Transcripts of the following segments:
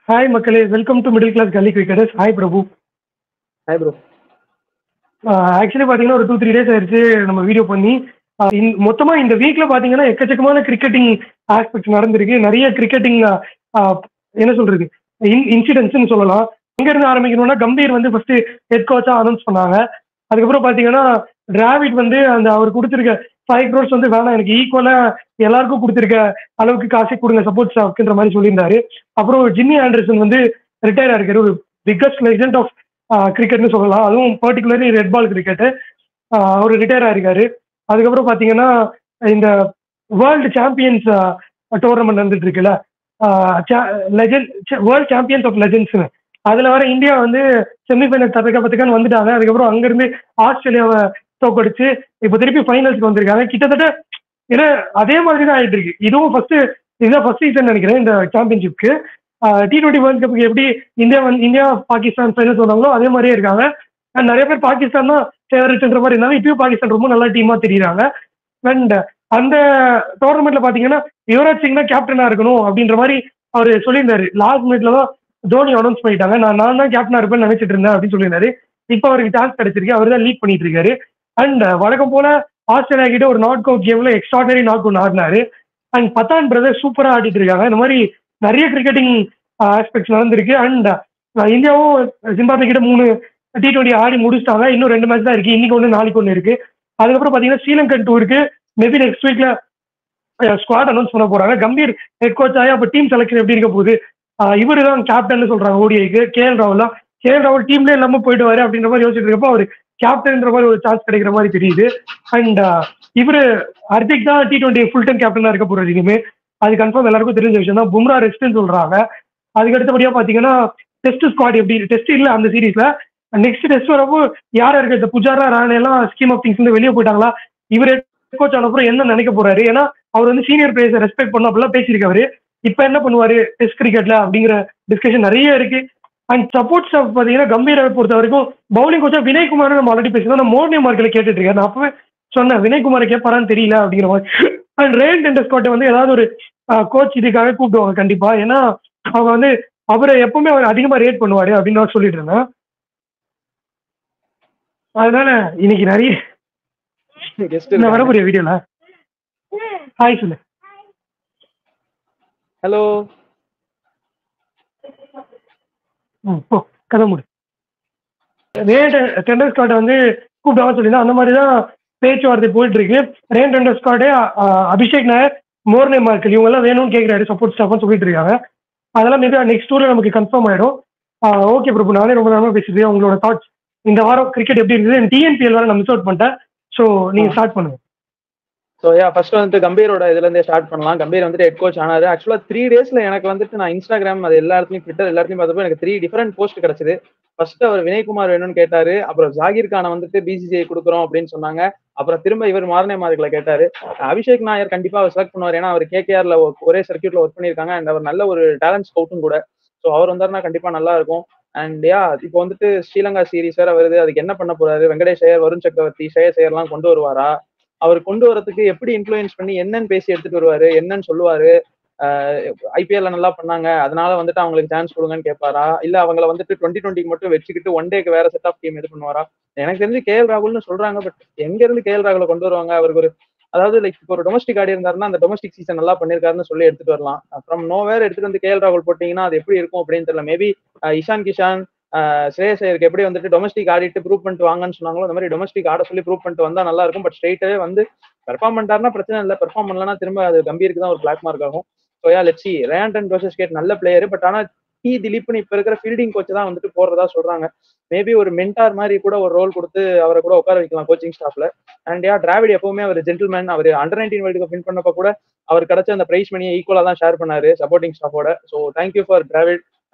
Hi மக்களே, welcome to middle class gully cricketers. Hi Prabhu. Hi bro. Actually பார்த்தீங்கன்னா ஒரு 2-3 days ஆயிடுச்சு நம்ம வீடியோ பண்ணி. மொத்தமாக இந்த வீக்கில் பார்த்தீங்கன்னா எக்கச்சக்கமான கிரிக்கெட்டிங் ஆஸ்பெக்ட்ஸ் நடந்திருக்கு. நிறைய கிரிக்கெட்டிங் என்ன சொல்றது இன்சிடென்ட்ஸ்னு சொல்லலாம். எங்கேருந்து ஆரம்பிக்கணும்னா, கம்பீர் வந்து ஃபர்ஸ்ட் ஹெட் கோச்சாக அனௌன்ஸ் பண்ணாங்க. அதுக்கப்புறம் பார்த்தீங்கன்னா டிராவிட் வந்து அந்த அவர் கொடுத்துருக்க 5 crores வந்து வேணாம், எனக்கு ஈக்குவலாக எல்லாருக்கும் கொடுத்துருக்க அளவுக்கு காசை கொடுங்க சப்போர்ட் ஸ்டாஃப்ன்ற மாதிரி சொல்லியிருந்தாரு. அப்புறம் ஜிம்மி ஆண்டர்சன் வந்து ரிட்டையர் ஆயிருக்காரு. ஒரு பிக்கஸ்ட் லெஜெண்ட் ஆஃப் கிரிக்கெட்னு சொல்லலாம். அதுவும் பர்டிகுலர்லி ரெட் பால் கிரிக்கெட்டு. அவர் ரிட்டையர் ஆயிருக்காரு. அதுக்கப்புறம் பார்த்தீங்கன்னா இந்த வேர்ல்டு சாம்பியன்ஸ் டோர்னமெண்ட் வந்துட்டு இருக்குல்ல, வேர்ல்டு சாம்பியன்ஸ் ஆஃப் லெஜெண்ட்ஸ்னு, அதில் வர இந்தியா வந்து செமிஃபைனல் தற்கான்னு வந்துட்டாங்க. அதுக்கப்புறம் அங்கேருந்து ஆஸ்திரேலியாவை தோக்கடிச்சு இப்போ திருப்பி ஃபைனல்ஸ்க்கு வந்திருக்காங்க. கிட்டத்தட்ட ஏன்னா அதே மாதிரி தான் ஆயிட்டு இருக்கு. இதுவும் இதுதான் ஃபர்ஸ்ட் சீசன் நினைக்கிறேன் இந்த சாம்பியன்ஷிப்க்கு. T20 வேர்ல்ட் கப்புக்கு எப்படி இந்தியா பாகிஸ்தான் ஃபைனல்ஸ் வந்தாங்களோ அதே மாதிரியே இருக்காங்க. அண்ட் நிறைய பேர் பாகிஸ்தான் தான் ஃபேவரட்ன்ற மாதிரி இருந்தாலும் இப்பயும் பாகிஸ்தான் ரொம்ப நல்ல டீமா தெரியுறாங்க. அண்ட் அந்த டோர்னமெண்ட்ல பாத்தீங்கன்னா யுவராஜ் சிங் தான் கேப்டனா இருக்கணும் அப்படின்ற மாதிரி அவர் சொல்லியிருந்தாரு. லாஸ்ட் மினிட்ல தான் தோனி அனௌன்ஸ் பண்ணிட்டாங்க. நான் தான் கேப்டனா இருப்பேன்னு நினைச்சிட்டு இருந்தேன் அப்படின்னு சொல்லியிருந்தாரு. இப்போ அவருக்கு சான்ஸ் கிடைச்சிருக்கு. அவர் தான் லீட் பண்ணிட்டு இருக்காரு. அண்ட் வழக்கம் போல ஆஸ்திரேலியா கிட்ட ஒரு நாக் அவுட் கேம்ல எக்ஸ்ட்ராடனரி நாக் அவுட் ஆடினாரு. அண்ட் பத்தான் பிரதர் சூப்பரா ஆடிட்டு இருக்காங்க. இந்த மாதிரி நிறைய கிரிக்கெட்டிங் ஆஸ்பெக்ட்ஸ் நடந்திருக்கு. அண்ட் இந்தியாவும் ஜிம்பாப்வே கிட்ட 3 T20 ஆடி முடிச்சிட்டாங்க. இன்னும் 2 மேட்ச் தான் இருக்கு. இன்னைக்கு ஒன்று நாளைக்கு ஒன்று இருக்கு. அதுக்கப்புறம் பாத்தீங்கன்னா ஸ்ரீலங்கன் டூருக்கு மேபி நெக்ஸ்ட் வீக்ல ஸ்குவாட் அனௌன்ஸ் பண்ண போறாங்க. கம்பீர் ஹெட் கோச் ஆகி அப்போ டீம் செலக்ஷன் எப்படி இருக்க போகுது? இவரு தான் கேப்டன் சொல்றாங்க ஓடிஐக்கு. KL ராகுல் டீம்ல இல்லாம போயிடுவாரு அப்படின்ற மாதிரி யோசிச்சுட்டு இருக்கப்போ அவர் கேப்டன்ற மாதிரி ஒரு சான்ஸ் கிடைக்கிற மாதிரி தெரியுது. அண்ட் இவரு ஹர்திக் தான் T20 ஃபுல் டைம் கேப்டனா இருக்க போறாரு இனிமே. அது கன்ஃபார்ம் எல்லாருக்கும் தெரிஞ்ச விஷயம் தான். பும்ரா ரெஸ்ட்னு சொல்றாங்க. அதுக்கு அடுத்தபடியா பாத்தீங்கன்னா டெஸ்ட் ஸ்குவாட் எப்படி டெஸ்ட் இல்ல அந்த சீரீஸ்ல நெக்ஸ்ட் டெஸ்ட் வரப்போ யாரா இருக்கு, இந்த புஜாரா ராணே எல்லாம் ஸ்கீம் ஆஃப் திங்ஸ் வெளியே போயிட்டாங்களா, இவர் கோச் ஆனப்புறம் என்ன நினைக்க போறாரு? ஏன்னா அவர் வந்து சீனியர் பிளேயர்ஸை ரெஸ்பெக்ட் பண்ண அப்படிலாம் பேசியிருக்காரு. இப்ப என்ன பண்ணுவாரு டெஸ்ட் கிரிக்கெட்ல அப்படிங்கிற டிஸ்கஷன் நிறைய இருக்கு. அண்ட் சப்போர்ட் ஸ்டாஃப் பாத்தீங்கன்னா கம்பீரை பொறுத்த வரைக்கும் பவுலிங் கோச்சா வினய்குமார் நம்ம ஆல்ரெடி பேசினா நான் மோர்னே மார்க்கில் கேட்டுட்டு இருக்கேன். நான் அப்பவே சொன்னேன் வினய்குமாரை கேட்பாரான்னு தெரியல அப்படிங்கிற மாதிரி. அண்ட் ரேன் டெண்டர்ஸ்காட்டை வந்து ஏதாவது ஒரு கோச் இதுக்காக கூப்பிடுவாங்க கண்டிப்பா. ஏன்னா அவங்க வந்து அவரை எப்பவுமே அவர் அதிகமா ரேட் பண்ணுவாரு அப்படின்னு நான் சொல்லிட்டு இருந்தேன். அதனால இன்னைக்கு நிறைய வரக்கூடிய வீடியோல ஹாய் சொல்லு. ஹலோ. கதை மூடு. டெண்டர் ஸ்காட்டை வந்து கூப்பிட்டாங்க சொல்லியிருந்தேன். அந்த மாதிரி தான் பேச்சுவார்த்தை போயிட்டு இருக்கு. Ryan ten Doeschate Abhishek Nayar Morne Morkel இவங்க எல்லாம் வேணும்னு கேட்கிறாரு சப்போர்ட் ஸ்டாஃப்னு சொல்லிட்டு இருக்காங்க. அதெல்லாம் மேபி நெக்ஸ்ட் டூர்ல நமக்கு கன்ஃபார்ம் ஆயிடும். ஓகே பிரபு, நானே ரொம்ப நேரமா பேசிட்டு உங்களோட தாட்ஸ் இந்த வாரம் கிரிக்கெட் எப்படி இருக்குது? TNPL வேற நான் மிஸ் அவுட் பண்ணிட்டேன். ஸோ நீங்க ஸ்டார்ட் பண்ணுங்க. ஸோ ஃபர்ஸ்ட் வந்துட்டு கம்பீரோட இதுல இருந்தே ஸ்டார்ட் பண்ணலாம். கம்பீர் வந்துட்டு ஹெட் கோச் ஆனாரு. ஆக்சுவலா 3 daysல எனக்கு வந்துட்டு நான் இன்ஸ்டாகிராம் அது எல்லா இடத்துலயும் ட்விட்டர் எல்லாத்தையும் பார்த்தப்போ எனக்கு 3 டிஃபரெண்ட் போஸ்ட் கிடைச்சது. ஃபர்ஸ்ட் அவர் வினய்குமார் வேணும்னு கேட்டாரு. அப்புறம் ஜாகிர் கானை வந்துட்டு BCCI கொடுக்குறோம் அப்படின்னு சொன்னாங்க. அப்புறம் திரும்ப இவர் மார்னே மார்க்ல கேட்டாரு. அபிஷேக் நாயர் கண்டிப்பா அவர் செலக்ட் பண்ணுவார். ஏன்னா அவர் KKRல ஒரே சர்க்கியூட்ல ஒர்க் பண்ணியிருக்காங்க. அண்ட் அவர் நல்ல ஒரு டேலண்ட் ஸ்கவுட்டும் கூட. ஸோ அவர் வந்தாருன்னா கண்டிப்பா நல்லா இருக்கும். அண்ட் இப்போ வந்துட்டு ஸ்ரீலங்கா சீரீஸ் வேற வருது. அதுக்கு என்ன பண்ண போறாரு? வெங்கடேஷ் ஐயர், வருண் சக்கரவர்த்தி, ஷேயஸ் ஐயர்லாம் கொண்டு வருவாரா? அவர் கொண்டு வரதுக்கு எப்படி இன்ஃப்ளூயன்ஸ் பண்ணி என்னன்னு பேசி எடுத்துட்டு வருவாரு, என்னன்னு சொல்லுவாரு? IPL நல்லா பண்ணாங்க அதனால வந்துட்டு அவங்களுக்கு சான்ஸ் கொடுங்கன்னு கேட்பாரா? இல்ல அவங்களை வந்துட்டு 2020 மட்டும் வச்சுக்கிட்டு ஒன் டேக்கு வேற செட் ஆஃப் டீம் இது பண்ணுவாரா? எனக்கு தெரிஞ்சு KL ராகுல்னு சொல்றாங்க. பட் எங்க இருந்து KL ராகுல கொண்டு வருவாங்க? அவருக்கு ஒரு அதாவது லைக் இப்போ ஒரு டொமஸ்டிக் ஆடி இருந்தாருன்னா அந்த டொமஸ்டிக் சீசன் நல்லா பண்ணிருக்காருன்னு சொல்லி எடுத்துட்டு வரலாம். அப்புறம் நோவேர் எடுத்துட்டு வந்து KL ராகுல் போட்டீங்கன்னா அது எப்படி இருக்கும் அப்படின்னு தெரியல. மேபி இஷான் கிஷான், ஸ்ரேயஸ் ஐயருக்கு எப்படி வந்துட்டு டொமஸ்டிக் ஆடிட்டு ப்ரூவ் பண்ணிட்டு வாங்கன்னு சொன்னாங்களோ அந்த மாதிரி டொமஸ்டிக் ஆட சொல்லி ப்ரூவ் பண்ணிட்டு வந்தா நல்லா இருக்கும். பட் ஸ்ட்ரெயிட்டாவே வந்து பெர்ஃபார்ம் பண்ணிட்டாருன்னா பிரச்சனை இல்லை. பெர்ஃபார்ம் பண்ணலன்னா திரும்ப அது கம்பீருக்கு தான் ஒரு பிளாக் மார்க் ஆகும். So let's see. ரேண்டன் வர்சஸ் கேட் நல்ல பிளேயர். பட் ஆனா திலீப்னு இப்ப இருக்கிற ஃபீல்டிங் கோச் தான் வந்துட்டு போடுறதா சொல்றாங்க. மேபி ஒரு மென்டார் மாதிரி கூட ஒரு ரோல் கொடுத்து அவரை கூட உட்கார வைக்கலாம் கோச்சிங் ஸ்டாஃப்ல. அண்ட் டிராவிட் எப்பவுமே அவர் ஜென்டில்மேன். அவர் அண்டர்-19 வேர்ல்டு கப் வின் பண்ணப்ப கூட அவர் கிடைச்ச அந்த பிரைஸ் மணியை ஈக்குவலா தான் ஷேர் பண்ணாரு சப்போர்ட்டிங் ஸ்டாஃபோட. So thank you for Dravid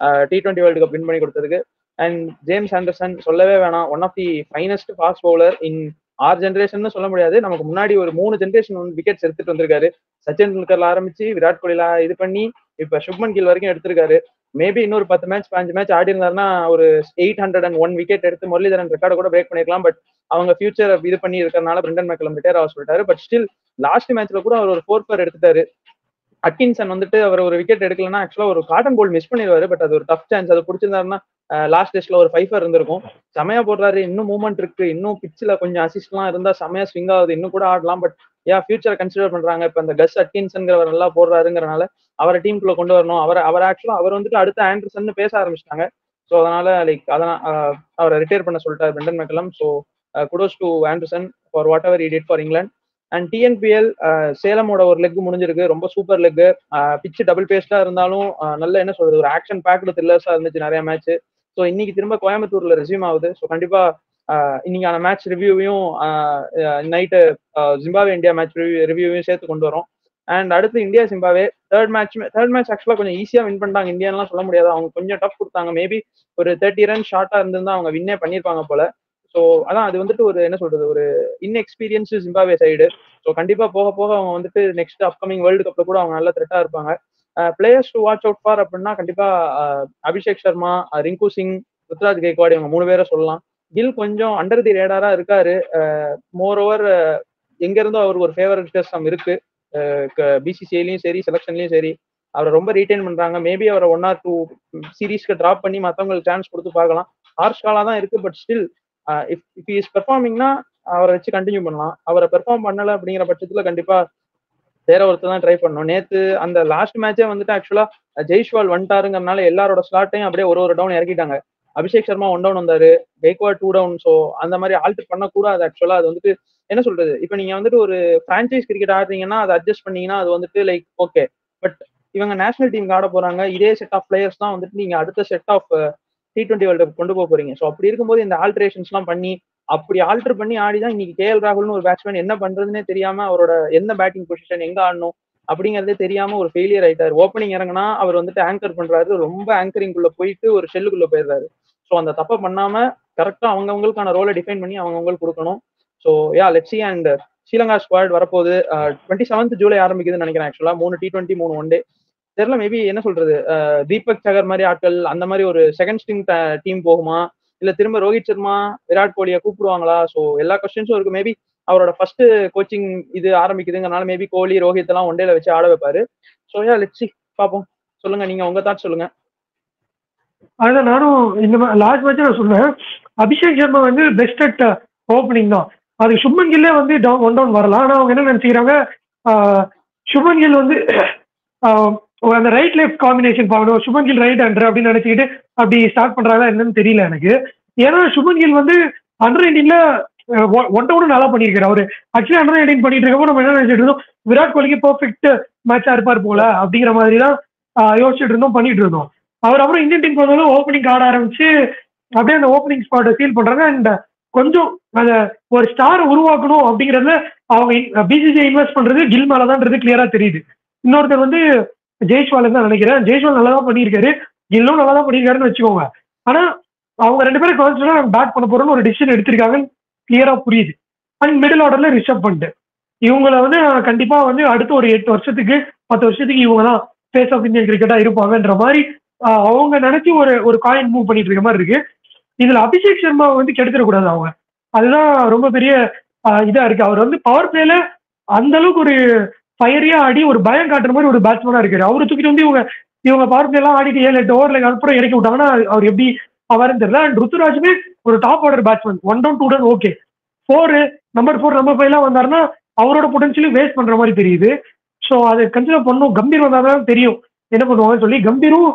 T20 world cup win பண்ணி கொடுத்ததுக்கு. அண்ட் ஜேம்ஸ் ஆண்டர்சன் சொல்லவே வேணாம். One of the finest fast bowler in our generation சொல்ல முடியாது. நமக்கு முன்னாடி ஒரு 3 ஜென்ரேஷன் விக்கெட்ஸ் எடுத்துட்டு வந்திருக்காரு. சச்சின் டெண்டுல்கர்ல ஆரம்பிச்சு விராட் கோலில இது பண்ணி இப்ப சுப்மன் கில் வரைக்கும் எடுத்திருக்காரு. மேபி இன்னொரு 10 மேட்ச் 5 மேட்ச் ஆடி இருந்தாருன்னா ஒரு 801 விக்கெட் எடுத்து முரளிதரன் ரெக்கார்டு கூட பிரேக் பண்ணிருக்கலாம். பட் அவங்க ஃபியூச்சர் இது பண்ணி இருக்கிறதுனால பிரெண்டன் மெக்கலம் ரிட்டையர் ஆக சொல்லிட்டாரு. பட் ஸ்டில் லாஸ்ட் மேட்ச்ல கூட அவர் ஒரு 4 எடுத்துட்டாரு. அட்கின்சன் வந்துட்டு அவர் ஒரு விக்கெட் எடுக்கலன்னா ஆக்சுவலா ஒரு காட்டன் போல் மிஸ் பண்ணிடுவாரு. பட் அது ஒரு டஃப் சான்ஸ். அதை பிடிச்சிருந்தாருன்னா லாஸ்ட் டெஸ்ட்ல ஒரு 5 இருந்திருக்கும். செமையா போடுறாரு. இன்னும் மூவ்மெண்ட் இருக்கு. இன்னும் பிச்சில் கொஞ்சம் அசிஸ்ட்லாம் இருந்தா செமையா ஸ்விங் ஆகுது. இன்னும் கூட ஆடலாம். பட் ஃபியூச்சரை கன்சிடர் பண்றாங்க. இப்ப இந்த கஸ் அட்கின்சன்கிறவர் நல்லா போடுறாருங்கிறனால அவரை டீமுக்குள்ள கொண்டு வரணும். அவர் ஆக்சுவலா அவர் வந்துட்டு அடுத்த ஆண்டர்சன் பேச ஆரம்பிச்சிட்டாங்க. ஸோ அதனால லைக் அதான் அவரை ரிட்டையர் பண்ண சொல்லிட்டாரு Brendon McCullum. So kudos to Anderson for whatever he did for England. And TNPL சேலமோட ஒரு லெக் முடிஞ்சிருக்கு. ரொம்ப சூப்பர் லெக். பிச்சு டபுள் பேஸ்டா இருந்தாலும் நல்ல என்ன சொல்றது ஒரு ஆக்ஷன் பேக்டு த்ரில்லர்ஸா இருந்துச்சு நிறைய மேட்ச். ஸோ இன்னைக்கு திரும்ப கோயம்புத்தூர்ல ரெஸ்யூம் ஆகுது. ஸோ கண்டிப்பா இன்னைக்கான மேட்ச் ரிவ்யூவையும் நைட்டு ஜிம்பாவே இந்தியா மேட்ச் ரிவ்யூவையும் சேர்த்து கொண்டு வரோம். அண்ட் அடுத்து இந்தியா ஜிம்பாவே தேர்ட் மேட்ச் ஆக்சுவலா கொஞ்சம் ஈஸியா வின் பண்ணிட்டாங்க. இந்தியான்லாம் சொல்ல முடியாது. அவங்க கொஞ்சம் டஃப் கொடுத்தாங்க. மேபி ஒரு 30 ரன் ஷார்ட்டா இருந்திருந்தா அவங்க வின்னே பண்ணியிருப்பாங்க போல. ஸோ அதான் அது வந்துட்டு ஒரு என்ன சொல்றது ஒரு இன்எக்ஸ்பீரியன்ஸ் ஜிம்பாவே சைடு. ஸோ கண்டிப்பா போக போக அவங்க வந்துட்டு நெக்ஸ்ட் அப்கமிங் வேர்ல்டு கப்ல கூட அவங்க நல்ல த்ரெட்டா இருப்பாங்க. Players to watch out for அப்படின்னா கண்டிப்பா அபிஷேக் சர்மா, ரிங்கு சிங், ருத்ராஜ் கெய்க்வாட் இவங்க 3 பேரை சொல்லலாம். கில் கொஞ்சம் அண்டர் தி ரேடாரா இருக்காரு. மோர் ஓவர் எங்க இருந்தோ அவருக்கு ஒரு ஃபேவரட்டிசம் இருக்கு. பிசிசிஐலயும் சரி செலக்ஷன்லயும் சரி அவரை ரொம்ப ரீடைன் பண்றாங்க. மேபி அவரை 1 or 2 சீரீஸ்க்கு டிராப் பண்ணி மற்றவங்களுக்கு சான்ஸ் கொடுத்து பார்க்கலாம். ஹார்ஷ் காலா தான் இருக்கு. பட் ஸ்டில் இஃப் இஸ் பெர்ஃபார்மிங்னா அவரை வச்சு கண்டினியூ பண்ணலாம். அவரை பெர்ஃபார்ம் பண்ணல அப்படிங்கிற பட்சத்துல கண்டிப்பா வேற ஒருத்தர் தான் ட்ரை பண்ணணும். நேத்து அந்த லாஸ்ட் மேட்சே வந்துட்டு ஆக்சுவலா ஜெய்ஷ்வால் வந்துட்டாருங்கிறனால எல்லாரோட ஸ்லாட்டையும் அப்படியே ஒரு டவுன் இறக்கிட்டாங்க. அபிஷேக் சர்மா 1 டவுன் வந்தாரு, கெய்க்வாட் 2 டவுன். ஸோ அந்த மாதிரி ஆல்டர் பண்ணக்கூடாது. ஆக்சுவலா அது வந்துட்டு என்ன சொல்றது இப்போ நீங்க வந்துட்டு ஒரு பிரான்சைஸ் கிரிக்கெட் ஆடுறீங்கன்னா அதை அட்ஜஸ்ட் பண்ணீங்கன்னா அது வந்துட்டு லைக் ஓகே. பட் இவங்க நேஷனல் டீமுக்கு ஆட போறாங்க. இதே செட் ஆஃப் பிளேயர்ஸ் தான் வந்துட்டு நீங்க அடுத்த set of T20 world cup கொண்டு போக போறீங்க. ஸோ அப்படி இருக்கும்போது இந்த ஆல்டரேஷன்ஸ்லாம் பண்ணி அப்படி ஆல்டர் பண்ணி ஆடிதான் இன்னைக்கு கேஎல் ராகுல்னு ஒரு பேட்ஸ்மேன் என்ன பண்றதுன்னே தெரியாம அவரோட எந்த பேட்டிங் பொசிஷன் எங்க ஆடணும் அப்படிங்கறதே தெரியாம ஒரு ஃபெயிலியர் ஆயிட்டாரு. ஓப்பனிங் இறங்கினா அவர் வந்துட்டு ஆங்கர் பண்றாரு. ரொம்ப ஆங்கரிங்குள்ள போயிட்டு ஒரு ஷெல்லுக்குள்ள போயிடுறாரு. ஸோ அந்த தப்பை பண்ணாம கரெக்டா அவங்கவுங்களுக்கான ரோலை டிஃபைன் பண்ணி அவங்கவுங்களுக்கு கொடுக்கணும். So let's C. And Sri Lanka squad வரப்போகுது. 27th ஜூலை ஆரம்பிக்குதுன்னு நினைக்கிறேன். ஆக்சுவலா 3 T20 3 ஒன் டே தெரியல. மேபி என்ன சொல்றது தீபக் சகர் மாதிரி ஆட்கள் அந்த மாதிரி ஒரு செகண்ட் ஸ்ட்ரிங் டீம் போகுமா இல்ல திரும்ப ரோஹித் சர்மா விராட் கோலியை கூப்பிடுவாங்களா? ஸோ எல்லா கொஸ்டின்ஸும் இருக்கு. மேபி அவரோட ஃபர்ஸ்ட் கோச்சிங் இது ஆரம்பிக்குதுங்கனால மேபி கோலி ரோஹித் எல்லாம் ஒன் டேல வச்சு ஆட வைப்பாரு. ஸோ லெட்ஸ் சி பாப்போம். சொல்லுங்க நீங்க உங்க தாட் சொல்லுங்க. அதுதான் நானும் இந்த லாஸ்ட் மேட்ச் நான் சொன்னேன். அபிஷேக் சர்மா வந்து பெஸ்ட் அட் ஓப்பனிங் தான். அது சுப்மன் கில்லே வந்து 1 டவுன் வரலாம். ஆனால் அவங்க என்ன நினைச்சுக்கிறாங்க, சுப்மன் கில் வந்து அந்த ரைட் லெஃப்ட் காம்பினேஷன் பார்க்கணும், சுப்மன் கில் ரைட் ஹேண்டர் அப்படின்னு நினைச்சுக்கிட்டு அப்படி ஸ்டார்ட் பண்றாங்களா என்னன்னு தெரியல எனக்கு. ஏன்னா சுப்மன் கில் வந்து அண்டர் 19ல 1 டவுன் நல்லா பண்ணியிருக்காரு. அவரு ஆக்சுவலி அண்டர் 19 பண்ணிட்டு இருக்கப்போ நம்ம என்ன நினைச்சிட்டு இருந்தோம், விராட் கோலிக்கு பெர்ஃபெக்ட் மேட்சா இருப்பார் போல அப்படிங்கிற மாதிரி தான் யோசிச்சுட்டு இருந்தோம், பண்ணிட்டு இருந்தோம். அவர் அப்புறம் இந்தியன் டீம் வந்தாலும் ஓப்பனிங் ஆட ஆரம்பிச்சு அப்படியே அந்த ஓப்பனிங் ஸ்பாட்டை ஃபீல் பண்றாங்க. அண்ட் கொஞ்சம் அந்த ஒரு ஸ்டாரை உருவாக்கணும் அப்படிங்கறதுல அவங்க பிசிசிஐ இன்வெஸ்ட் பண்றது கில் மேலதான்றது கிளியரா தெரியுது. இன்னொருத்தர் வந்து ஜெய்ஷ்வால் தான் நினைக்கிறேன். ஜெய்ஷ்வால் நல்லா தான் பண்ணியிருக்காரு, கில்லும் நல்லா தான் பண்ணியிருக்காருன்னு வச்சுக்கோங்க. ஆனா அவங்க 2 பேரும் கான்ஸ்டன்டா நம்ம பேட் பண்ண போறோம்னு ஒரு டிசிஷன் எடுத்திருக்காங்கன்னு கிளியரா புரியுது. அண்ட் மிடில் ஆர்டர்ல ரிஷப் பண்ட் இவங்களை வந்து கண்டிப்பா வந்து அடுத்த ஒரு 8 வருஷத்துக்கு 10 வருஷத்துக்கு இவங்க தான் ஃபேஸ் ஆஃப் இந்தியன் கிரிக்கெட்டா இருப்பாங்கன்ற மாதிரி அவங்க நினைச்சு ஒரு காயின் மூவ் பண்ணிட்டு இருக்க மாதிரி இருக்கு. இதுல அபிஷேக் சர்மா வந்து கெடுத்துடக்கூடாது அவங்க. அதுதான் ரொம்ப பெரிய இதா இருக்கு. அவர் வந்து பவர் பிளேல அந்த அளவுக்கு ஒரு ஃபயரியா ஆடி ஒரு பயம் காட்டுற மாதிரி ஒரு பேட்ஸ்மேனா இருக்காரு. அவரு தூக்கிட்டு வந்து இவங்க பவர் பிளே எல்லாம் ஆடிட்டு 7-8 ஓவர்ல அப்புறம் இறக்கி விட்டாங்கன்னா அவர் எப்படி அவருன்னு தெரியல. அண்ட் ருத்துராஜுமே ஒரு top order batsman. 1 down 2 down okay. 4 number 4 number 5 எல்லாம் வந்தாருன்னா அவரோட பொட்டன்ஷியலும் வேஸ்ட் பண்ற மாதிரி தெரியுது. ஸோ அதை கன்சிடர் பண்ணும். கம்பீர் வந்தாதான் தெரியும் என்ன பண்ணுவாங்கன்னு சொல்லி. கம்பீரும்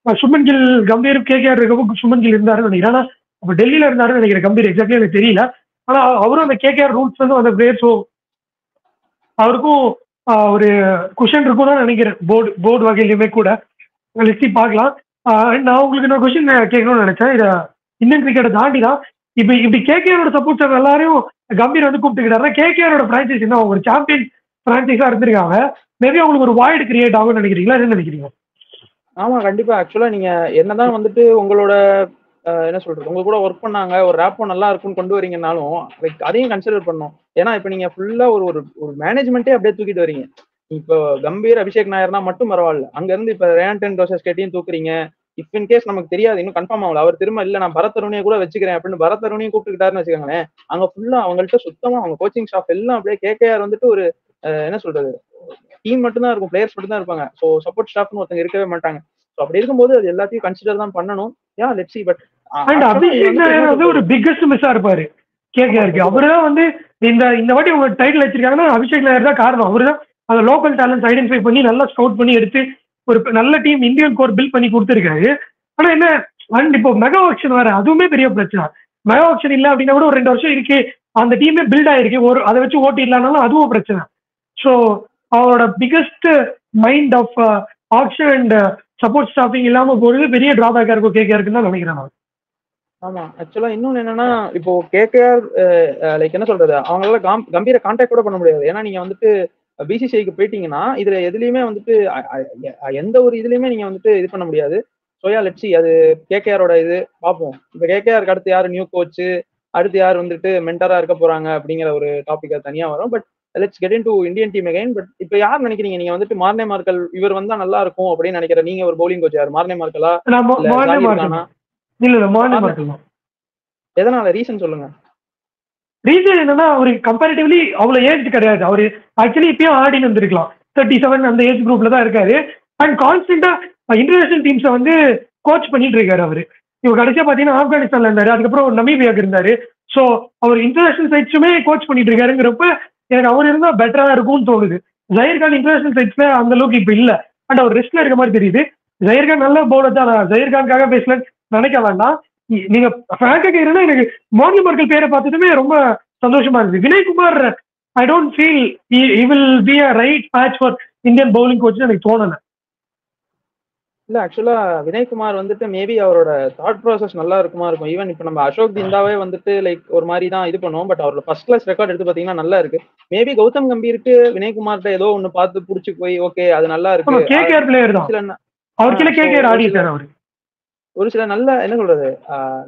சுமன் கில் கம்பீர் கேகேஆர் இருக்கப்போ சுமன் கில் இருந்தாருன்னு நினைக்கிறேன். ஆனால் அப்போ டெல்லியில இருந்தாருன்னு நினைக்கிறேன் கம்பீர். எக்ஸாக்ட்லி எனக்கு தெரியல. ஆனா அவரும் அந்த கேகேஆர் ரூட்ஸ் வந்து அந்த பிளேயர். ஸோ அவருக்கும் ஒரு குஷன் இருக்கும் தான் நினைக்கிறேன் போர்டு வகையிலுமே கூட. லிஸ்டி பார்க்கலாம். நான் உங்களுக்கு நான் கொஸ்டின் கேட்கணும்னு நினைச்சேன். இதை இந்தியன் கிரிக்கெட்டை தாண்டி தான் இப்படி கேகேஆரோட சப்போர்ட்டர் எல்லாரையும் கம்பீர் வந்து கூப்பிட்டுக்கிட்டாருன்னா கேகேஆரோட பிரான்சைஸ் என்ன ஒரு சாம்பியன் பிரான்சைஸா இருந்திருக்காங்க. மேபி அவங்களுக்கு ஒரு வாய்டு கிரியேட் ஆகும்னு நினைக்கிறீங்களா? என்ன நினைக்கிறீங்க? ஆமா கண்டிப்பா. ஆக்சுவலா நீங்க என்னதான் வந்துட்டு உங்களோட என்ன சொல்றது உங்க கூட ஒர்க் பண்ணாங்க ஒரு ரேப்போ நல்லா இருக்கும்னு கொண்டு வரீங்கன்னாலும் லைக் அதையும் கன்சிடர் பண்ணும். ஏன்னா இப்ப நீங்க ஃபுல்லா ஒரு மேனேஜ்மெண்ட்டே அப்படியே தூக்கிட்டு வரீங்க. இப்போ கம்பீர் அபிஷேக் நாயர்னா மட்டும் பரவாயில்ல, அங்க இருந்து இப்ப ரேண்டன் ரோசஸ் கேட்டியும் தூக்குறீங்க. இப் இன் கேஸ் நமக்கு தெரியாது, இன்னும் கன்ஃபார்ம் ஆகல, அவர் திரும்ப இல்ல நான் பரத் கூட வச்சுக்கிறேன் அப்படின்னு பரத் கூப்பிட்டுக்கிட்டாருன்னு வச்சுக்கோங்களேன். அங்க ஃபுல்லா அவங்கள்ட்ட சுத்தமா அவங்க கோச்சிங் ஸ்டாஃப் எல்லாம் அப்படியே கேகேஆர் வந்துட்டு ஒரு என்ன சொல்றது டீம் மட்டும் தான் இருக்கும், பிளேயர்ஸ் மட்டும் தான் இருப்பாங்க. ஸோ சப்போர்ட் ஸ்டாஃப்னு ஒருத்தங்க இருக்கவே மாட்டாங்க. ஸோ அப்படி இருக்கும்போது அது எல்லாத்தையும் கன்சிடர் தான் பண்ணணும். Yeah let's see. But and Abhishek Nayar வந்து ஒரு பிக்கஸ்ட் மிஸ்ஸா இருப்பாரு கேகேஆருக்கு. அவருதான் வந்து இந்த வாட்டி உங்க டைட்டில் வச்சிருக்காங்கன்னா அபிஷேக் நாயர் தான் காரணம். அவருதான் அந்த லோக்கல் டேலண்ட்ஸ் ஐடென்டிஃபை பண்ணி நல்லா ஸ்கவுட் பண்ணி எடுத்து ஒரு நல்ல டீம் இந்தியன் கோர் பில்ட் பண்ணி கொடுத்துருக்காரு. ஆனா என்ன, அண்ட் இப்போ மெகா ஆக்ஷன் வேற, அதுவுமே பெரிய பிரச்சனை. மெகா ஆக்ஷன் இல்லை அப்படின்னா கூட ஒரு 2 வருஷம் இருக்கு, அந்த டீமே பில்ட் ஆயிருக்கு, ஒரு அதை வச்சு ஓட்டி இல்லைனாலும் அதுவும் பிரச்சனை. ஸோ அவரோட biggest mind of action and support staffing இல்லாம போறது பெரிய டிராபேக்கா இருக்கும் கேகேஆருக்குன்னு தான் நினைக்கிறேன் நான். ஆமா, ஆக்சுவலா இன்னொன்னு என்னன்னா, இப்போ கேகேஆர் லைக் என்ன சொல்றது, அவங்களால கம்பீர கான்டாக்ட் கூட பண்ண முடியாது. ஏன்னா நீங்க வந்துட்டு பிசிசிஐக்கு போயிட்டீங்கன்னா இதுல எதுலயுமே வந்துட்டு எந்த ஒரு இதுலயுமே நீங்க வந்துட்டு இது பண்ண முடியாது. சோயா லெட்ஸி, அது கேகேஆரோட இது பார்ப்போம். இப்ப கேகேஆருக்கு அடுத்து யாரு நியூ கோச், அடுத்து யார் வந்துட்டு மென்டரா இருக்க போறாங்க அப்படிங்கிற ஒரு டாபிக் தனியா வரும். But let's get into Indian team again. But இப்ப யார் நினைக்கிறீங்க நீங்க வந்துட்டு மார்னே மார்க்கல் இவர் வந்தா நல்லா இருக்கும் அப்படின்னு நினைக்கிற நீங்க ஒரு பவுலிங் கோச் யார், மார்னே மார்க்கலா இல்ல மார்னே மார்க்கல்? எதனால, ரீசன் சொல்லுங்க. ரீசன் என்னன்னா அவரு கம்பேரிட்டிவ்லி அவ்வளவு ஏஜ் கிடையாது. அவரு ஆக்சுவலி இப்பயும் ஆடின்னு வந்திருக்கலாம், 37 அந்த ஏஜ் குரூப்ல தான் இருக்காரு. அண்ட் கான்ஸ்டன்டா இன்டர்நேஷனல் டீம்ஸை வந்து கோச் பண்ணிட்டு இருக்காரு அவரு. இவர் கடைசியா பாத்தீங்கன்னா ஆப்கானிஸ்தான்ல இருந்தாரு, அதுக்கப்புறம் நமீபியாக்கு இருந்தாரு. ஸோ அவர் இன்டர்நேஷனல் சைட்ஸுமே கோச் பண்ணிட்டு இருக்காருங்கிறப்ப எனக்கு அவர் இருந்தா பெட்டரா இருக்கும்னு தோணுது. ஜஹீர் கான் இன்டர்நேஷனல் சைட்ஸ்ல அந்த அளவுக்கு இப்ப இல்ல, அண்ட் அவர் ரெஸ்ட்ல இருக்க மாதிரி தெரியுது. ஜஹீர் கான் நல்ல பவுலர் தான், ஜஹீர் கான்காக பேசலன்னு நினைக்க வேண்டாம். நீங்க பிராங்கா இருந்தா எனக்கு மார்னே மார்க்கல் பேரை பார்த்ததுமே ரொம்ப சந்தோஷமா இருக்கு. Vinaykumar I don't feel he will be a right match for Indian bowling coach எனக்கு தோணல. இல்ல ஆக்சுவலா வினய்குமார் வந்துட்டு மேபி அவரோட தாட் ப்ராசஸ் நல்லா இருக்குமா இருக்கும். ஈவன் இப்ப நம்ம அசோக் திண்டாவே வந்துட்டு லைக் ஒரு மாதிரி தான் இது பண்ணுவோம். பட் அவரோட ஃபர்ஸ்ட் கிளாஸ் ரெக்கார்ட் எடுத்து பாத்தீங்கன்னா நல்லா இருக்கு. மேபி கௌதம் கம்பீருக்கு வினய்குமார்ட்ட ஏதோ ஒண்ணு பார்த்து புடிச்சு போய் ஓகே அது நல்லா இருக்கு. கேகேஆர் பிளேயர் தான் அவர்கிட்ட, கேகேஆர் ஆடிட்டார் அவரு. ஒரு சில நல்ல என்ன சொல்றது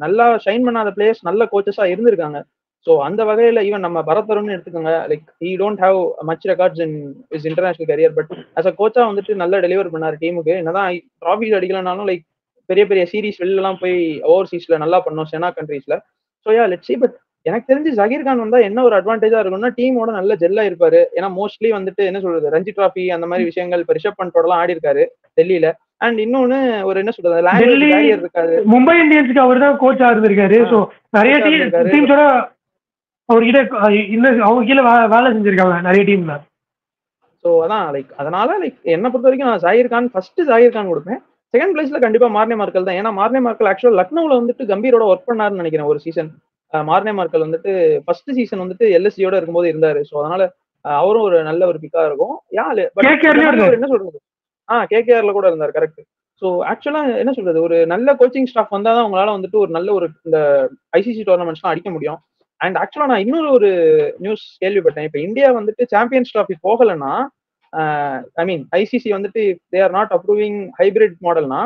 நல்லா ஷைன் பண்ணாத பிளேயர்ஸ் நல்ல கோச்சஸா இருந்திருக்காங்க. ஸோ அந்த வகையில ஈவன் நம்ம பரத் தருண்னு எடுத்துக்கோங்க, like he don't have much records in is international career. But as a கோச்சா வந்துட்டு நல்லா டெலிவர் பண்ணாரு டீமுக்கு. என்னதான் ட்ராஃபி அடிக்கலனாலும் லைக் பெரிய பெரிய சீரீஸ் வெளிலலாம் போய் ஓவர்சீஸ்ல நல்லா பண்ணோம் செனா கண்ட்ரீஸ்ல. So yeah let's see. But எனக்கு தெரிஞ்சு ஜஹீர் கான் வந்தா என்ன ஒரு அட்வான்டேஜா இருக்கும்னா டீமோட நல்ல ஜெல்லா இருப்பாரு. ஏன்னா மோஸ்ட்லி வந்துட்டு என்ன சொல்றது ரஞ்சி டிராஃபி அந்த மாதிரி விஷயங்கள் இப்போ ரிஷப் பண்டோடலாம் ஆடி இருக்காரு டெல்லியில. அண்ட் இன்னொன்னு ஒரு என்ன சொல்றது லாங்குவேஜ் பேரியர் இருக்காது. மும்பை இந்தியன்ஸ்க்கு அவர் தான் கோச்சா இருந்திருக்காரு. ஸோ நிறைய டீம்ஸோட அவர்கிட்ட அவங்க கீழே வேலை செஞ்சிருக்காங்க நிறைய டீம்ல. ஸோ அதான் லைக் அதனால லைக் என்ன பொறுத்த வரைக்கும் நான் ஜஹீர் கான் ஃபர்ஸ்ட் ஜஹீர் கான் கொடுப்பேன். செகண்ட் பிளேஸ்ல கண்டிப்பா மார்னே மார்க்கல் தான். ஏன்னா மார்னே மார்க்கல் ஆக்சுவலா லக்னோவில் வந்துட்டு கம்பீரோட ஒர்க் பண்ணாருன்னு நினைக்கிறேன் ஒரு சீசன். மார்னே மார்க்கல் வந்துட்டு ஃபர்ஸ்ட் சீசன் வந்துட்டு எல்எஸ்சியோட இருக்கும்போது இருந்தாரு. ஸோ அதனால அவரும் ஒரு நல்ல ஒரு பிக்கா இருக்கும். என்ன சொல்றது கேகேஆர்ல கூட இருந்தார், கரெக்ட். ஸோ ஆக்சுவலா என்ன சொல்றது ஒரு நல்ல கோச்சிங் ஸ்டாஃப் வந்தாதான் உங்களால வந்துட்டு ஒரு நல்ல ஒரு இந்த ஐசிசி டோர்னமெண்ட்ஸ்லாம் அடிக்க முடியும். அண்ட் ஆக்சுவலா நான் இன்னொரு ஒரு நியூஸ் கேள்விப்பட்டேன். இப்போ இந்தியா வந்துட்டு சாம்பியன்ஸ் டிராஃபி போகலன்னா ஐ மீன் ஐசிசி வந்துட்டு they are not approving hybrid மாடல்னா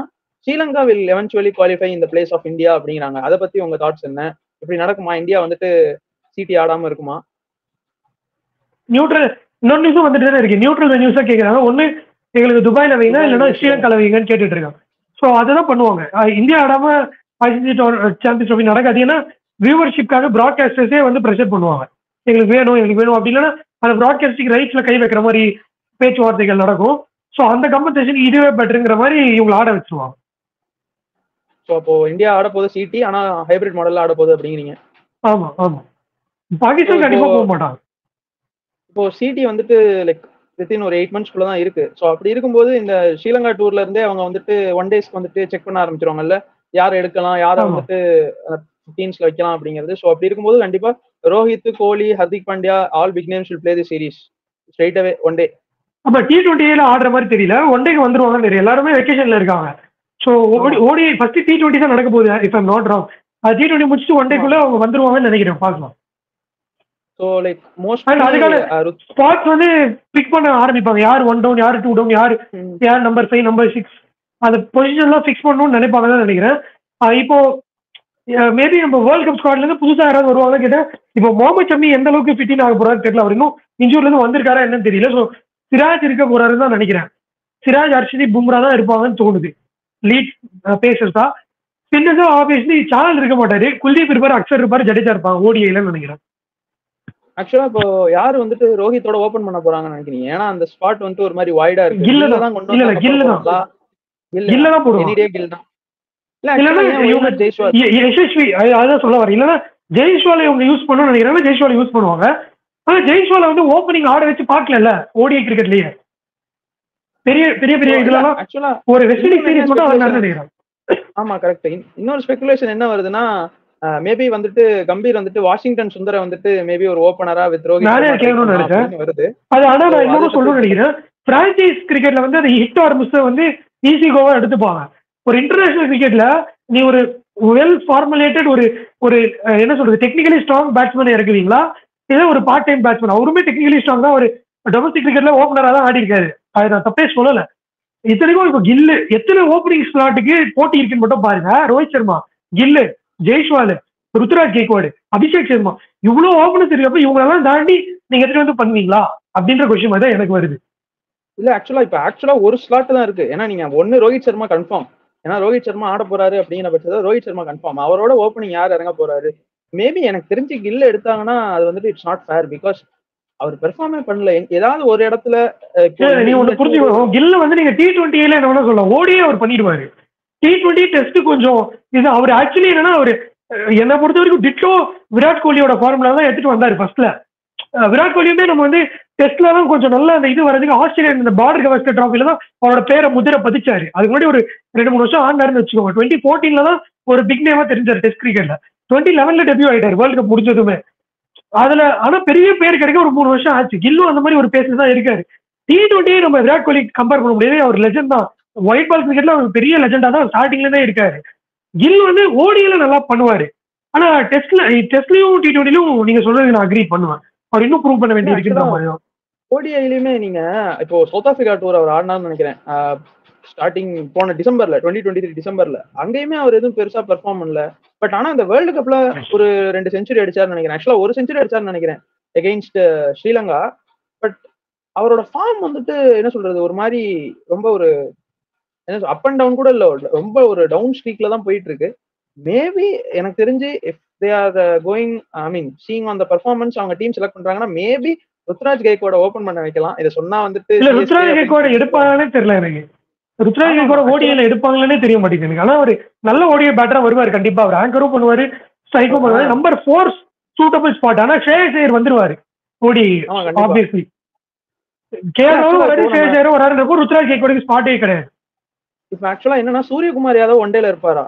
Sri Lanka will eventually qualify in the place of India அப்படிங்கிறாங்க. அதை பத்தி உங்க தாட்ஸ் என்ன? இப்படி நடக்குமா? இந்தியா வந்துட்டு சிடி ஆடாம இருக்குமா? நியூட்ரல் இன்னொரு நியூஸும் வந்துட்டு இருக்கு. நியூட்ரல் நியூஸா கேட்கறாங்க. ஒண்ணு எங்களுக்கு துபாயில வைங்க, இல்லைன்னா ஸ்ரீலங்கால வைங்கன்னு கேட்டுட்டு இருக்காங்க. ஸோ அதுதான் பண்ணுவாங்க. இந்தியா ஆடாம ஐசிசி சாம்பியன்ஸ் ட்ராஃபி நடக்காது. ஏன்னா வியூவர்ஷிப்காக ப்ராட்காஸ்டர்ஸே வந்து ப்ரெஷர் பண்ணுவாங்க, எங்களுக்கு வேணும் அப்படி இல்லைன்னா அந்த ப்ராட்காஸ்டிங் ரைட்ஸ்ல கை வைக்கிற மாதிரி பேச்சுவார்த்தைகள் நடக்கும். ஸோ அந்த கம்பன்சேஷன் இதுவே பெட்டருங்கிற மாதிரி இவங்களை ஆட வச்சிருவாங்க. ஸோ அப்போ இந்தியா ஆட போகுது சிடி, ஆனா ஹைபிரிட் மாடல்ல ஆட போகுது அப்படிங்கிறீங்க? ஆமா ஆமா, பாகிஸ்தான் கண்டிப்பா போக மாட்டாங்க. இப்போ சிடி வந்துட்டு லைக் வித்தின் ஒரு 8 months தான் இருக்கு. ஸோ அப்படி இருக்கும்போது இந்த ஸ்ரீலங்கா டூர்ல இருந்தே அவங்க வந்துட்டு ஒன் டேஸ்க்கு வந்துட்டு செக் பண்ண ஆரம்பிச்சிருவாங்கல்ல, யாரை எடுக்கலாம், யாரை வந்துட்டு டீம்ஸ்ல வைக்கலாம் அப்படிங்கிறது. ஸோ அப்படி இருக்கும்போது கண்டிப்பா Rohit, Kohli, Hardik Pandya all big names will play the series straight away one day. அப்ப T20 ஆடுற மாதிரி தெரியல, ஒன் டேக்கு வந்துருவாங்க. எல்லாருமே வெக்கேஷன்ல இருக்காங்க. ஸோ ஓடி ஃபர்ஸ்ட் T20 தான் நடக்க போகுது if I'm not wrong. T20 முடிச்சுட்டு ஒன் டேக்குள்ள அவங்க வந்துருவாங்கன்னு நினைக்கிறேன், பார்க்கலாம். ஸோ லைக் மோஸ்ட்லி அதுக்கான ஸ்பாட்ஸ் வந்து பிக் பண்ண ஆரம்பிப்பாங்க. யார் 1 டவுன், யார் 2 டவுன், யார் நம்பர் 5 நம்பர் 6 அந்த பொசிஷன்லாம் ஃபிக்ஸ் பண்ணணும்னு நினைப்பாங்கன்னு நினைக்கிறேன். இப்போ மேபி நம்ம வேர்ல்ட் கப் ஸ்குவாட்ல இருந்து புதுசா யாராவது வருவாங்க கேட்டேன். இப்போ முகமது ஷமி எந்த அளவுக்கு ஃபிட்டின் ஆக போறாரு தெரியல. அவர் இன்னும் இன்ஜூர்ல இருந்து வந்திருக்காரா என்னன்னு தெரியல. ஸோ சிராஜ் இருக்க போறாருன்னு தான் நினைக்கிறேன். சிராஜ், ஹர்ஷதீப், பும்ரா தான் இருப்பாங்கன்னு தோணுது. லீட் பேசர்ஸ் தான். ஸ்பின்னர்ஸா ஆப்வியஸ்லி சானல் இருக்க மாட்டாரு. குல்தீப் இருப்பாரு, அக்ஷர் இருப்பாரு, ஜடேஜா இருப்பாங்க ஓடிஐலன்னு நினைக்கிறேன். ஆக்சுவலா இப்போ யாரு வந்துட்டு ரோஹித்தோட ஓபன் பண்ண போறாங்கன்னு நினைக்கிறீங்க? ஏன்னா அந்த ஸ்பாட் வந்துட்டு ஒரு மாதிரி வைடா இருக்கு. கில்லு கில்ல தான். தான் கொண்டு இல்ல வந்தா கில்லு தான். போறாங்களா? கில்ல தான் இல்ல போடுவான். எனிடே கில் தான். இல்ல இல்லன்னா ஆக்சுவலா ஏன் இவங்க ஒய்நாட் ஜெய்ஸ்வால்? யசஸ்வி அதான் சொல்ல வரேன். இல்லன்னா ஜெய்ஸ்வாலை இவங்க யூஸ் பண்ணணும்னு நினைக்கிறாங்க, ஜெய்ஸ்வாலை யூஸ் பண்ணுவாங்க. ஆனா ஜெய்ஸ்வாலை வந்து ஓப்பனிங் ஆட வச்சு பார்க்கல ஓடிஐ கிரிக்கெட்லயே. பெரிய பெரிய பெரிய இதுலலாம் ஆக்சுவலா ஒரு வெஸ்ட் இண்டீஸ் சீரிஸ் மட்டும் அவர் நடந்துக்கிறாங்க. ஆமா கரெக்ட். இன்னொரு ஸ்பெகுலேஷன் என்ன வருதுன்னா, மேபி வந்துட்டு கம்பீர் வந்துட்டு வாஷிங்டன் சுந்தர வந்துட்டு மேபி ஒரு ஓபனரா வித் ரோஹித் நானே சர்மா கேட்கணும்னு பண்ணலாம் நினைச்சேன். அப்படின்னு வருது. அது ஆனா நான் So, இன்னொன்னு அதை சொல்லணும்னு பத்தி- நினைக்கிறேன். பிரான்சைஸ் கிரிக்கெட்ல வந்து அது ஹிட் ஆர் மிஸ் வந்து ஈஸி கோவா எடுத்துப்பாங்க. ஒரு இன்டர்நேஷனல் கிரிக்கெட்ல நீ ஒரு வெல் ஃபார்முலேட்டட் ஒரு ஒரு என்ன சொல்றது டெக்னிக்கலி ஸ்ட்ராங் பேட்ஸ்மேன் இறக்குவீங்களா, இதே ஒரு பார்ட் டைம் பேட்ஸ்மேன் அவருமே டெக்னிக்கலி ஸ்ட்ராங் தான். ஒரு டொமஸ்டிக் கிரிக்கெட்ல ஓப்பனரா தான் ஆடி இருக்காரு. அது நான் தப்பே சொல்லல. இத்தனைக்கும் இப்போ கில்லு எத்தனை ஓப்பனிங் ஸ்லாட்டுக்கு போட்டி இருக்குன்னு மட்டும் பாருங்க. ரோஹித் சர்மா, கில்லு, ஜெய்ஸ்வால், ருத்ராஜ் கேக்வாடு, அபிஷேக் சர்மா, இவ்வளவு ஓப்பனர்ஸ் இருக்கப்ப இவங்களெல்லாம் தாண்டி நீங்க எடுத்துட்டு வந்து பண்ணுவீங்களா அப்படின்ற கொஸ்டின் தான் எனக்கு வருது. இல்ல ஆக்சுவலா ஒரு ஸ்லாட் தான் இருக்கு. ஏன்னா நீங்க ஒன்னு ரோஹித் சர்மா கன்ஃபார்ம். ஏன்னா ரோஹித் சர்மா ஆட போறாரு அப்படிங்கிற பட்சத்தில் ரோஹித் சர்மா கன்ஃபார்ம். அவரோட ஓப்பனிங் யார் இறங்க போறாரு? மேபி எனக்கு தெரிஞ்சு கில்ல எடுத்தாங்கன்னா அது வந்துட்டு இட்ஸ் நாட் ஃபேர். பிகாஸ் அவர் பெர்ஃபார்மே பண்ணல. ஏதாவது ஒரு இடத்துல நீ ஒண்ணு புரிஞ்சுக்கணும். கில்ல வந்து நீங்க T20 என்ன வேணா சொல்லலாம், ஓடியே அவர் பண்ணிடுவாரு. T20 டெஸ்ட் கொஞ்சம் இது அவர் ஆக்சுவலி என்னன்னா அவரு என்னை பொறுத்த வரைக்கும் டிட்டோ விராட் கோலியோட ஃபார்முலா தான் எடுத்துட்டு வந்தாரு ஃபர்ஸ்ட்ல. விராட் கோலியுமே நம்ம வந்து டெஸ்ட்ல தான் கொஞ்சம் நல்ல அந்த இது வரதுக்கு ஆஸ்திரேலியா இந்த பார்டர் கவஸ்கர் டிராஃபில தான் அவரோட பேரை முதிரை பதிச்சாரு. அதுக்கு முன்னாடி ஒரு 2-3 வருஷம் ஆனாருன்னு வச்சுக்கோங்க. 2014 தான் ஒரு பிக் நேமா தெரிஞ்சாரு டெஸ்ட் கிரிக்கெட்ல. 2011 டெபியூ ஆயிட்டாரு வேர்ல்டு கப் முடிஞ்சதுமே. அதுல ஆனா பெரிய பேர் கிடைக்க ஒரு 3 வருஷம் ஆச்சு. கில்லும் அந்த மாதிரி ஒரு பேஸ்ல தான் இருக்காரு. T20 நம்ம விராட் கோலி கம்பேர் பண்ண முடியாது. அவர் லெஜண்ட் தான். ஒயிட் பால் கிரிக்கெட்ல அவர் பெரிய லெஜெண்டா தான் ஸ்டார்டிங்ல தான் இருக்காரு. கில் வந்து ஓடியில நல்லா பண்ணுவாரு. ஆனா டெஸ்ட்லயும் T20லயும் நீங்க சொல்றது நான் அக்ரி பண்ணுவேன். அவர் இன்னும் ப்ரூவ் பண்ண வேண்டிய இருக்குன்ற மாதிரி. ஓடிஐலயுமே நீங்க இப்போ சவுத் ஆப்பிரிக்கா டூர் அவர் ஆடினான்னு நினைக்கிறேன். ஸ்டார்டிங் போன டிசம்பர்ல 2023 டிசம்பர்ல அங்கேயுமே அவர் எதுவும் பெருசா பெர்ஃபார்ம் பண்ணல. பட் ஆனா இந்த வேர்ல்டு கப்ல ஒரு 2 செஞ்சுரி அடிச்சாருன்னு நினைக்கிறேன். ஆக்சுவலா ஒரு செஞ்சுரி அடிச்சாருன்னு நினைக்கிறேன் எகெயின்ஸ்ட் ஸ்ரீலங்கா. பட் அவரோட ஃபார்ம் வந்துட்டு என்ன சொல்றது ஒரு மாதிரி ரொம்ப ஒரு என்ன அப் அண்ட் டவுன் கூட இல்ல, ரொம்ப ஒரு டவுன் ஸ்ட்ரீக்ல தான் போயிட்டு இருக்கு. மேபி எனக்கு தெரிஞ்சு if they are going I mean seeing on the performance அவங்க டீம் செலக்ட் பண்றாங்கன்னா மேபி ருத்ராஜ் கைக்வாட ஓபன் பண்ண வைக்கலாம். இதை சொன்னா வந்துட்டு இல்ல ருத்ராஜ் கைக்வாட எடுப்பாங்கன்னே தெரியல எனக்கு. ருத்ராஜ் கைக்வாட ஓடிஐல எடுப்பாங்கன்னே தெரிய மாட்டேங்குது எனக்கு. ஆனா ஒரு நல்ல ஓடிஐ பேட்டரா வருவாரு கண்டிப்பா. அவர் ஆங்கரும் பண்ணுவாரு, ஸ்ட்ரைக்கும் பண்ணுவாரு. Number 4 suitable spot. ஆனா ஷேயர் சேர் வந்துருவாரு ஓடி ஆப்வியஸ்லி. கேரளாவும் வர ஷேயர் சேரும் வராருன்றப்போ ருத்ராஜ் கைக்வாடுக்கு ஸ்பாட்டே கிடையாது. இப்ப ஆக்சுவலா என்னன்னா சூரியகுமார் யாதவ் ஒன்டேல இருப்பாரா?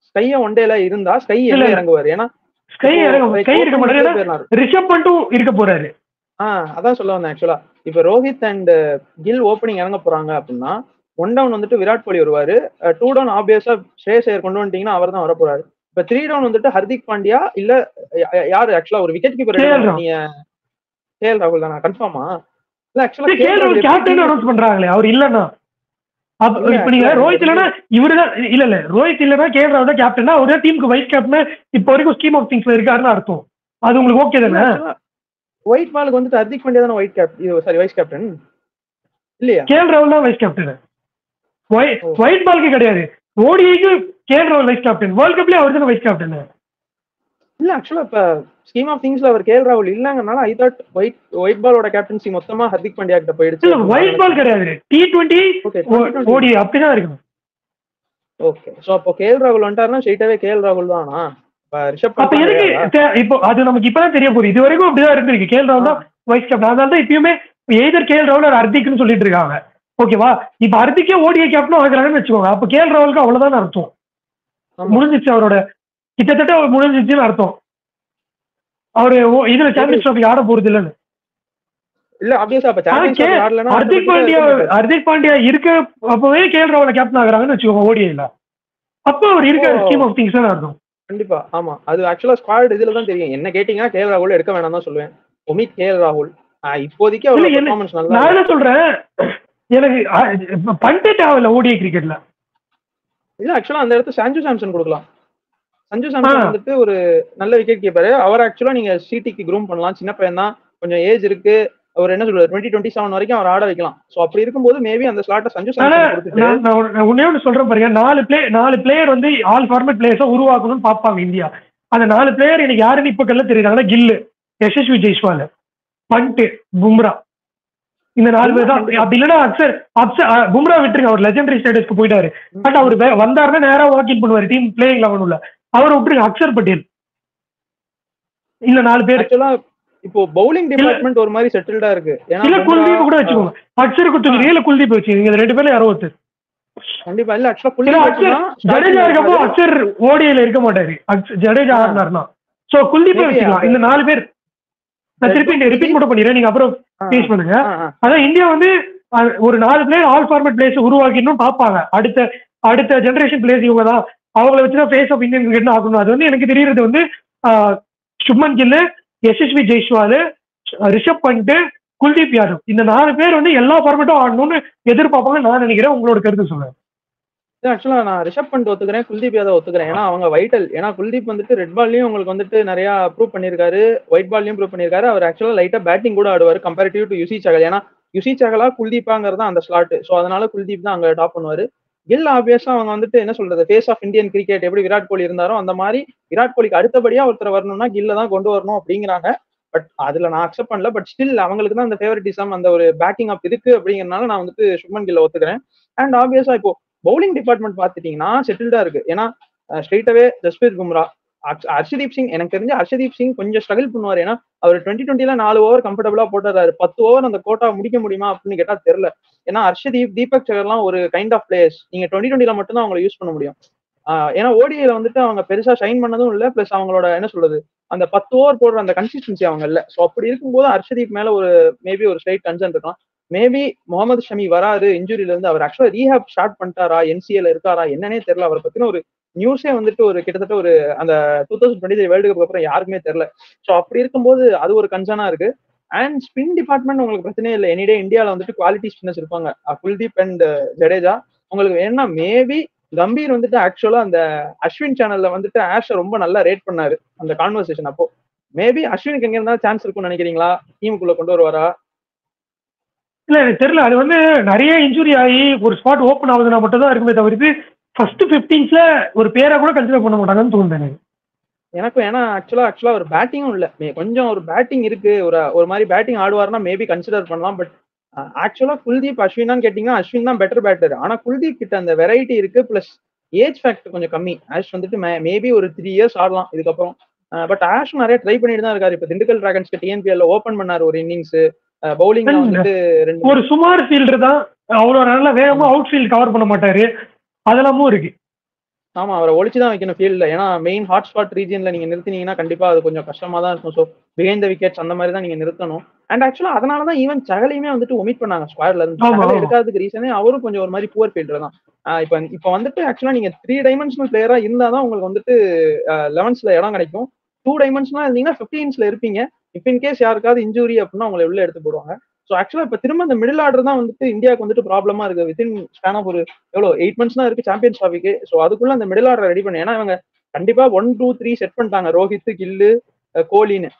ஸ்கையா ஒன்டேல இருந்தா ஸ்கை எங்க இறங்குவாரு? ஏன்னா ஸ்கை இருக்க மாட்டாரு, ரிஷப் பண்டும் இருக்க போறாரு. அதான் சொல்ல வந்தேன். ஆக்சுவலா இப்ப ரோஹித் அண்ட் கில் ஓப்பனிங் இறங்க போறாங்க அப்படின்னா 1 டவுன் வந்துட்டு விராட் கோலி வருவாரு, 2 டவுன் ஆப்வியஸா ஸ்ரேயஸ் ஐயர் கொண்டு வந்துட்டீங்கன்னா அவர் தான் வர போறாரு. இப்ப 3 டவுன் வந்துட்டு ஹர்திக் பாண்டியா இல்ல யாரு ஆக்சுவலா ஒரு விக்கெட் கீப்பர் நீங்க கேஎல் ராகுல் தானா கன்ஃபார்மா? இல்ல ஆக்சுவலா கேஎல் ராகுல் கேப்டன் அனௌன்ஸ் பண்றாங்களே அவர் இல்லன்னா. இப்ப நீங்க ரோஹித் இல்லனா இவருதான் இல்ல ரோஹித் இல்லனா கேஎல் ராகுல் தான் கேப்டனா, அவரே டீமுக்கு வைஸ் கேப்டன் இப்ப வரைக்கும் ஸ்கீம் ஆஃப் திங்ஸ்ல இருக்காருன்னு அர்த்தம். அது உங்களுக்கு ஓகே தானே? ஒயிட் பாலுக்கு வந்துட்டு ஹர்திக் பாண்டியா தான வைஸ் கேப்டன் இல்லையா? கேஎல் ராகுல் தான் வைஸ் கேப்டன். ஒயிட் பாலுக்கு கிடையாது, ஓடிஐக்கு கேஎல் ராகுல் வைஸ் கேப்டன். வேர்ல்ட் கப்லயே அவர் தான் வைஸ் கேப்டன். இல்ல ஆக்சுவலா இப்ப ஸ்கீம் ஆஃப் திங்ஸ்ல அவர் கேஎல் ராகுல் இல்லங்கனால ஐ தாட் ஒயிட் பாலோட கேப்டன்சி மொத்தமா ஹர்திக் பாண்டியா கிட்ட போயிடுச்சு. இல்ல ஒயிட் பால் கிடையாது, T20 ஓடி அப்படிதான் இருக்கு. ஓகே சோ அப்போ கேஎல் ராகுல் வந்துட்டாருன்னா ஸ்ட்ரைட்டாவே கேஎல் ராகுல் தானா? அப்ப எதுக்கு இப்போ அது நமக்கு இப்பதான் தெரிய போகுது. இது வரைக்கும் அப்படிதான் இருந்திருக்கு. கேஎல் ராகுல் தான் வைஸ் கேப்டன். அதனால தான் இப்பயுமே எய்தர் கேஎல் ராகுல் ஹர்திக்னு சொல்லிட்டு இருக்காங்க. ஓகேவா? இப்ப ஹர்திக்கே ஓடிஐ கேப்டனும் ஆகிறாங்கன்னு வச்சுக்கோங்க. அப்ப கேஎல் ராகுலுக்கு அவ்வளவுதான் அர்த்தம். முடிஞ்சிச்சு, அவரோட கிட்டத்தட்ட முடிஞ்சிச்சுன்னு அர்த்தம். அவரு இதுல சாம்பியன்ஸ் ட்ராஃபி ஆட போறது இல்லன்னு. இல்ல ஆப்வியஸா அப்ப சாம்பியன்ஸ் ட்ராஃபி ஆடலனா ஹர்திக் பாண்டியா இருக்க அப்பவே கேஎல் ராகுல் கேப்டன் ஆகுறாங்கன்னு வச்சுக்கோங்க ஓடிஐல. அப்ப அவர் இருக்காரு ஸ்கீம் ஆஃப் திங்ஸ் அர்த்தம். கண்டிப்பா ஆமா. அது ஆக்சுவலா ஸ்குவாட் இதுல தான் தெரியும். என்ன கேட்டிங்கன்னா கேஎல் ராகுல் எடுக்க வேணாம் தான் சொல்லுவேன். ஒமிட் கேஎல் ராகுல் இப்போதைக்கு அவரோட பெர்ஃபார்மன்ஸ் நல்லா. நான் என்ன சொல்றேன், எனக்கு பண்டே தேவையில்ல ஓடிஐ கிரிக்கெட்ல. இல்ல ஆக்சுவலா அந்த இடத்துல சஞ்சு சாம்சன் கொடுக்கலாம். சஞ்சு சாம்சன் வந்துட்டு ஒரு நல்ல விக்கெட் கீப்பர். அவர் ஆக்சுவலா நீங்க சிடிக்கு க்ரூம் பண்ணலாம். சின்ன பையன் தான், கொஞ்சம் ஏஜ் இருக்கு. அவர் என்ன சொல்றாரு 2027 வரைக்கும் அவர் ஆட வைக்கலாம். சோ அப்படி இருக்கும்போது மேபி அந்த ஸ்லாட்டை சஞ்சு சாம்சன் கொடுத்துட்டு நான் உன்னே ஒன்று சொல்றேன் பாருங்க. 4 பிளேயர் வந்து ஆல் ஃபார்மேட் பிளேயர்ஸா உருவாக்கணும்னு பார்ப்பாங்க இந்தியா. அந்த 4 பிளேயர் எனக்கு யாருன்னு இப்ப கல்ல தெரியுறாங்கன்னா கில்லு, யசஸ்வி ஜெய்ஸ்வால், பண்ட், பும்ரா, இந்த 4 பேர் தான். அப்படி இல்லைன்னா பும்ரா விட்டுருங்க, அவர் லெஜெண்டரி ஸ்டேட்டஸ்க்கு போயிட்டாரு. பட் அவர் வந்தாருன்னா நேரா வாக்கிங் பண்ணுவாரு டீம் பிளேயிங் 11 உள்ள. அவர் விட்டுருங்க, அக்ஷர் பட்டேல். இந்த 4 பேர் இப்போ பவுலிங் டிபார்ட்மெண்ட் ஒரு மாதிரி செட்டில்டா இருக்கு. இல்ல குல்தீப் கூட வச்சுக்கோங்க, அக்ஷர் குத்துக்கிறீங்க, இல்ல குல்தீப் வச்சுக்கோங்க, இந்த 2 பேர்ல யாரோ ஒருத்தர். கண்டிப்பா இல்ல. ஆக்சுவலா ஜடேஜா இருக்கப்போ அக்ஷர் ஓடிஐல இருக்க மாட்டாரு, ஜடேஜா ஆடினாருன்னா. சோ குல்தீப் வச்சுக்கலாம். இந்த 4 பேர் நான் திருப்பி ரிப்பீட் மட்டும் பண்ணிடுறேன், நீங்க அப்புறம் பேஸ் பண்ணுங்க. அதான் இந்தியா வந்து ஒரு 4 பிளேயர் ஆல் ஃபார்மேட் பிளேயர்ஸ் உருவாக்கிடணும் பார்ப்பாங்க. அடுத்த ஜெனரேஷன் பிளேயர்ஸ் இவங்க தான், அவங்கள வச்சுதான் ஃபேஸ் ஆஃப் இந்தியன் கிரிக்கெட் ஆகணும். அது வந்து எனக்கு தெரியறது வந்து சுப்மன் கில், யசஸ்வி ஜெய்ஸ்வால், ரிஷப் பண்ட், குல்தீப் யாதவ், இந்த 4 பேர் வந்து எல்லா ஃபார்மேட்டும் ஆடணும்னு எதிர்பார்ப்பாங்க நான் நினைக்கிறேன். உங்களோட கருத்து சொல்லுங்க. ஆக்சுவலா நான் ரிஷப் பண்ட் ஒத்துக்கிறேன், குல்தீப் யாதவ் ஒத்துக்கிறேன். ஏன்னா அவங்க வைட்டல். ஏன்னா குல்தீப் வந்துட்டு ரெட் பால்லையும் உங்களுக்கு வந்துட்டு நிறைய ப்ரூவ் பண்ணிருக்காரு, ஒயிட் பால்லையும் ப்ரூவ் பண்ணிருக்காரு. அவர் ஆக்சுவலா லைட்டா பேட்டிங் கூட ஆடுவார் கம்பேரிட்டிவ் டு யுசி சகல். ஏன்னா யுசி சகலா குல்தீப்பாங்கிறது அந்த ஸ்லாட். ஸோ அதனால குல்தீப் தான் அங்க டாப் பண்ணுவாரு. கில் ஆப்வியஸா அவங்க வந்துட்டு என்ன சொல்றது, ஃபேஸ் ஆஃப் இந்தியன் கிரிக்கெட் எப்படி விராட் கோலி இருந்தாரோ அந்த மாதிரி விராட் கோலிக்கு அடுத்தபடியா ஒருத்தர் வரணும்னா கில்ல தான் கொண்டு வரணும் அப்படிங்கிறாங்க. பட் அதுல நான் அக்செப்ட் பண்ணல. பட் ஸ்டில் அவங்களுக்கு தான் அந்த ஃபேவரட்டிசம், அந்த ஒரு பேக்கிங் அப் இருக்கு அப்படிங்கறதுனால நான் வந்துட்டு சுப்மன் கில்ல ஒத்துக்கிறேன். அண்ட் ஆப்வியஸா இப்போ பவுலிங் டிபார்ட்மெண்ட் பாத்துட்டீங்கன்னா செட்டில்டா இருக்கு. ஏன்னா ஸ்ட்ரெயிட்டாவே ஜஸ்பிரீத் பும்ரா, ஹர்ஷதீப் சிங். எனக்கு தெரிஞ்ச ஹர்ஷதீப் சிங் கொஞ்சம் ஸ்ட்ரகிள் பண்ணுவார். ஏன்னா அவர் 2020 4 ஓவர் கம்ஃபர்டபுளா போட்டுறாரு. 10 ஓவர் அந்த கோட்டா முடிக்க முடியுமா அப்படின்னு கேட்டா தெரியல. ஏன்னா ஹர்ஷதீப், தீபக் சகர்லாம் ஒரு கைண்ட் ஆஃப் பிளேயர்ஸ், நீங்க 2020 மட்டும் தான் அவங்களை யூஸ் பண்ண முடியும். ஏன்னா ஓடிஐல வந்துட்டு அவங்க பெருசா ஷைன் பண்ணதும் இல்லை. பிளஸ் அவங்களோட என்ன சொல்றது, அந்த 10 ஓவர் போடுற அந்த கன்சிஸ்டன்சி அவங்க இல்லை. ஸோ அப்படி இருக்கும்போது ஹர்ஷதீப் மேல ஒரு மேபி ஒரு ஸ்லைட் கன்சர்ன் இருக்கலாம். மேபி முகமது ஷமி வராரு இன்ஜுரியில இருந்து, அவர் ஆக்சுவலா ரீஹாப் ஸ்டார்ட் பண்ணிட்டாரா, என்சிஏல இருக்காரா என்னன்னே தெரியல. அவரை பத்தின ஒரு நியூஸே வந்துட்டு ஒரு கிட்டத்தட்ட ஒரு அந்த 2023 வேர்ல்டு கப் அப்புறம் யாருக்குமே தெரியல. ஸோ அப்படி இருக்கும்போது அது ஒரு கன்சர்னா இருக்கு. அண்ட் ஸ்பின் டிபார்ட்மெண்ட் உங்களுக்கு பிரச்சனையே இல்லை. எனிடே இந்தியாவில் வந்துட்டு குவாலிட்டி ஸ்பின்னர்ஸ் இருப்பாங்க, குல்தீப் அண்ட் ஜடேஜா. உங்களுக்கு வேணா மேபி கம்பீர் வந்துட்டு ஆக்சுவலா அந்த அஸ்வின் சேனல்ல வந்துட்டு ஆஷை ரொம்ப நல்லா ரேட் பண்ணாரு அந்த கான்வர்சேஷன். அப்போ மேபி அஸ்வினுக்கு எங்க இருந்தாலும் சான்ஸ் இருக்கும்னு நினைக்கிறீங்களா, டீமுக்குள்ள கொண்டு வருவாரா? இல்ல எனக்கு தெரியல. அது வந்து நிறைய இன்ஜுரி ஆகி ஒரு ஸ்பாட் ஓப்பன் ஆகுதுன்னா மட்டும் தான் இருக்குமே தவிர்த்து ஃபர்ஸ்ட் 15ல ஒரு பேரை கூட கன்சிடர் பண்ண மாட்டாங்கன்னு தோணுது எனக்கு. எனக்கும். ஏன்னா ஆக்சுவலா ஒரு பேட்டிங்கும் இல்ல, கொஞ்சம் ஒரு பேட்டிங் இருக்கு, ஒரு மாதிரி பேட்டிங் ஆடுவார்னா மேபி கன்சிடர் பண்ணலாம். பட் ஆக்சுவலா குல்தீப் அஸ்வினான்னு கேட்டீங்கன்னா அஸ்வின் தான் பெட்டர் பேட்டர். ஆனா குல்தீப் கிட்ட அந்த வெரைட்டி இருக்கு, பிளஸ் ஏஜ் ஃபேக்டர் கொஞ்சம் கம்மி. ஆஷ் வந்துட்டு மேபி ஒரு 3 இயர்ஸ் ஆடலாம் இதுக்கப்புறம். பட் ஆஷ் நிறைய ட்ரை பண்ணிட்டு தான் இருக்காரு. இப்ப திண்டுக்கல் டிராகன்ஸ்க்கு டிஎன்பிஎல்ல ஓபன் பண்ணாரு ஒரு இன்னிங்ஸ். பவுலிங்ல வந்துட்டு ஒரு சுமார் ஃபீல்டர் தான், அவ்வளவு நல்ல வேகமா அவுட் ஃபீல்ட் கவர் பண்ண மாட்டாரு, அதெல்லாமும் இருக்கு. ஆமா, அவரை ஒழிச்சுதான் வைக்கணும் ஃபீல்ட்ல. ஏன்னா மெயின் ஹாட் ஸ்பாட் ரீஜன்ல நீங்க நிறுத்தினீங்கன்னா கண்டிப்பா அது கொஞ்சம் கஷ்டமா தான் இருக்கும். ஸோ பிஹைண்ட் த விக்கெட்ஸ் அந்த மாதிரி தான் நீங்க நிறுத்தணும். அண்ட் ஆக்சுவலா அதனாலதான் ஈவன் சகலையுமே வந்துட்டு ஒமிட் பண்ணாங்க ஸ்குவாட்ல இருந்து. சகலை எடுக்காததுக்கு ரீசனே அவரும் கொஞ்சம் ஒரு மாதிரி புவர் ஃபீல்டர் தான். இப்ப வந்துட்டு ஆக்சுவலா நீங்க 3 டைமென்ஷனல் பிளேயரா இருந்தாதான் உங்களுக்கு வந்துட்டு 11ஸ்ல இடம் கிடைக்கும். 2 டைமென்ஷனலா இருந்தீங்கன்னா 15ஸ்ல இருப்பீங்க. இப் இன் கேஸ் யாருக்காவது இன்ஜுரி அப்படின்னா உங்களை உள்ள எடுத்து போடுவாங்க. ஸோ ஆக்சுவலா இப்ப திரும்ப இந்த மிடில் ஆர்டர் தான் வந்துட்டு இந்தியாவுக்கு வந்துட்டு ப்ராப்ளமா இருக்கு. வித்தின் ஸ்பேன் ஆஃப் ஒரு எவ்வளோ 8 months தான் இருக்கு சாம்பியன்ஸ் ட்ராஃபிக்கு. ஸோ அதுக்குள்ள அந்த மிடில் ஆர்டர் ரெடி பண்ணி, ஏன்னா இவங்க கண்டிப்பா 1, 2, 3 செட் பண்ணிட்டாங்க, ரோஹித், கில்லு, கோலின்னு.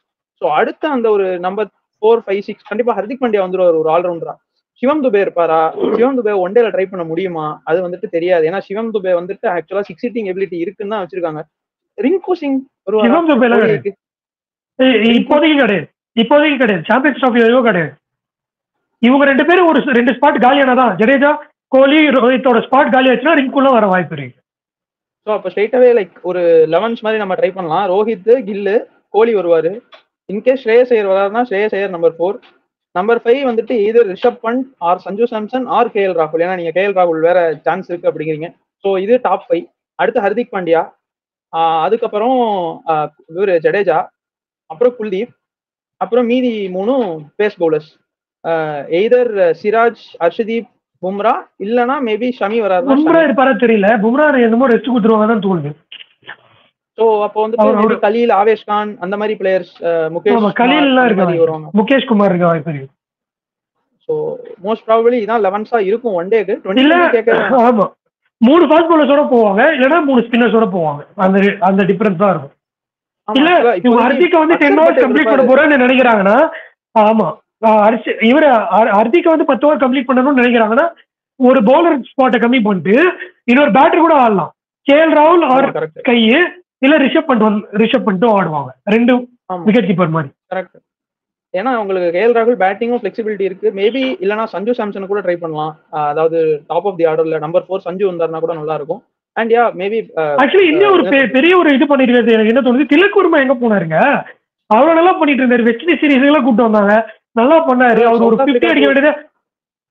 ஸோ அடுத்த அந்த ஒரு நம்பர் 4, 5, 6 கண்டிப்பா ஹர்திக் பாண்டியா வந்துருவார் ஒரு ஆல்ரவுண்டரா. சிவம் துபே இருப்பாரா? சிவம் துபே ஒன் டேல ட்ரை பண்ண முடியுமா அது வந்துட்டு தெரியாது. ஏன்னா சிவம் துபே வந்துட்டு ஆக்சுவலா 6 ஹிட்டிங் எபிலிட்டி இருக்குன்னு தான் வச்சிருக்காங்க. ரிங்கு சிங் இப்போதைக்கு கிடையாது, சாம்பியன்ஸ் ட்ராஃபி வரைக்கும் கிடையாது. இவங்க 2 பேரும் ஒரு 2 ஸ்பாட் காலியானதான். ஜடேஜா, கோலி, ரோஹித்தோட ஸ்பாட் காலி ஆச்சுன்னா ரிங்குள்ள வர வாய்ப்பு இருக்கு. ஸோ அப்போ ஸ்ட்ரெயிட்டாவே லைக் ஒரு 11s மாதிரி நம்ம ட்ரை பண்ணலாம். ரோஹித், கில்லு, கோலி வருவாரு. இன்கேஸ் ஸ்ரேயஸ் ஐயர் வராதுன்னா ஸ்ரேயஸ் ஐயர் நம்பர் 4. நம்பர் 5 வந்துட்டு இது Rishabh Pant or Sanju Samson or KL ராகுல். ஏன்னா நீங்க கேஎல் ராகுல் வேற சான்ஸ் இருக்கு அப்படிங்கிறீங்க. ஸோ இது டாப் 5. அடுத்து ஹர்திக் பாண்டியா, அதுக்கப்புறம் இவரு ஜடேஜா, அப்புறம் குல்தீப், அப்புறம் மீதி 3 base bowlers. Either Siraj, Harshdeep, Bumrah, இல்லனா மேபி ஷமி வராது. பும்ரா இருப்பாரா தெரியல. பும்ரா என்னமோ ரெஸ்ட் கொடுத்துருவாங்க தான் தோணுது. சோ அப்போ வந்து கலீல், ஆவேஷ் கான் அந்த மாதிரி பிளேயர்ஸ், முகேஷ் கலீல்லாம் இருக்காங்க, முகேஷ் குமார் இருக்க வாய்ப்பு இருக்கு. சோ மோஸ்ட் ப்ராபபிலி இதான் 11s இருக்கும் ஒன் டேக்கு. 20 கேட்க ஆமா 3 ஃபாஸ்ட் பவுலர்ஸோட போவாங்க, இல்லனா 3 ஸ்பின்னர்ஸோட போவாங்க. அந்த டிஃபரன்ஸ் தான் இருக்கும். இல்ல இவங்க ஹர்திக்க வந்து 10 ஓவர்ஸ் கம்ப்ளீட் பண்ண போறேன்னு நினைக்கிறாங்கன்னா, ஆமா இவரு ஹர்திக்க வந்து 10 ஓவர் கம்ப்ளீட் பண்ணணும்னு நினைக்கிறாங்கன்னா ஒரு பவுலர் ஸ்பாட்டை கம்மி பண்ணிட்டு இன்னொரு பேட்டர் கூட ஆடலாம். கேஎல் ராகுல் ஆர் கையு இல்ல ரிஷப் பண்ணிட்டு ஆடுவாங்க. 2 ஆமா விக்கெட் கீப்பர் மாதிரி. கரெக்ட். ஏன்னா உங்களுக்கு கேஎல் ராகுல் பேட்டிங்கும் ஃபிளெக்சிபிலிட்டி இருக்கு. மேபி இல்லைன்னா சஞ்சு சாம்சன் கூட ட்ரை பண்ணலாம். அதாவது டாப் ஆஃப் தி ஆர்டர்ல நம்பர் 4 சஞ்சு வந்தாருன்னா கூட நல்லா இருக்கும். அண்ட் யா மேபி ஆக்சுவலி இன்னும் ஒரு பெரிய ஒரு இது பண்ணிருக்கிறது எனக்கு என்ன தோணுது, திலக் வர்மா எங்க போனாருங்க? அவ்வளவு நல்லா பண்ணிட்டு இருந்தாரு. வெஸ்ட் இண்டீஸ் சீரீஸ் எல்லாம் கூப்பிட்டு வந்தாங்க, நல்லா பண்ணாரு. அவர் ஒரு 50 அடிக்க வேண்டியது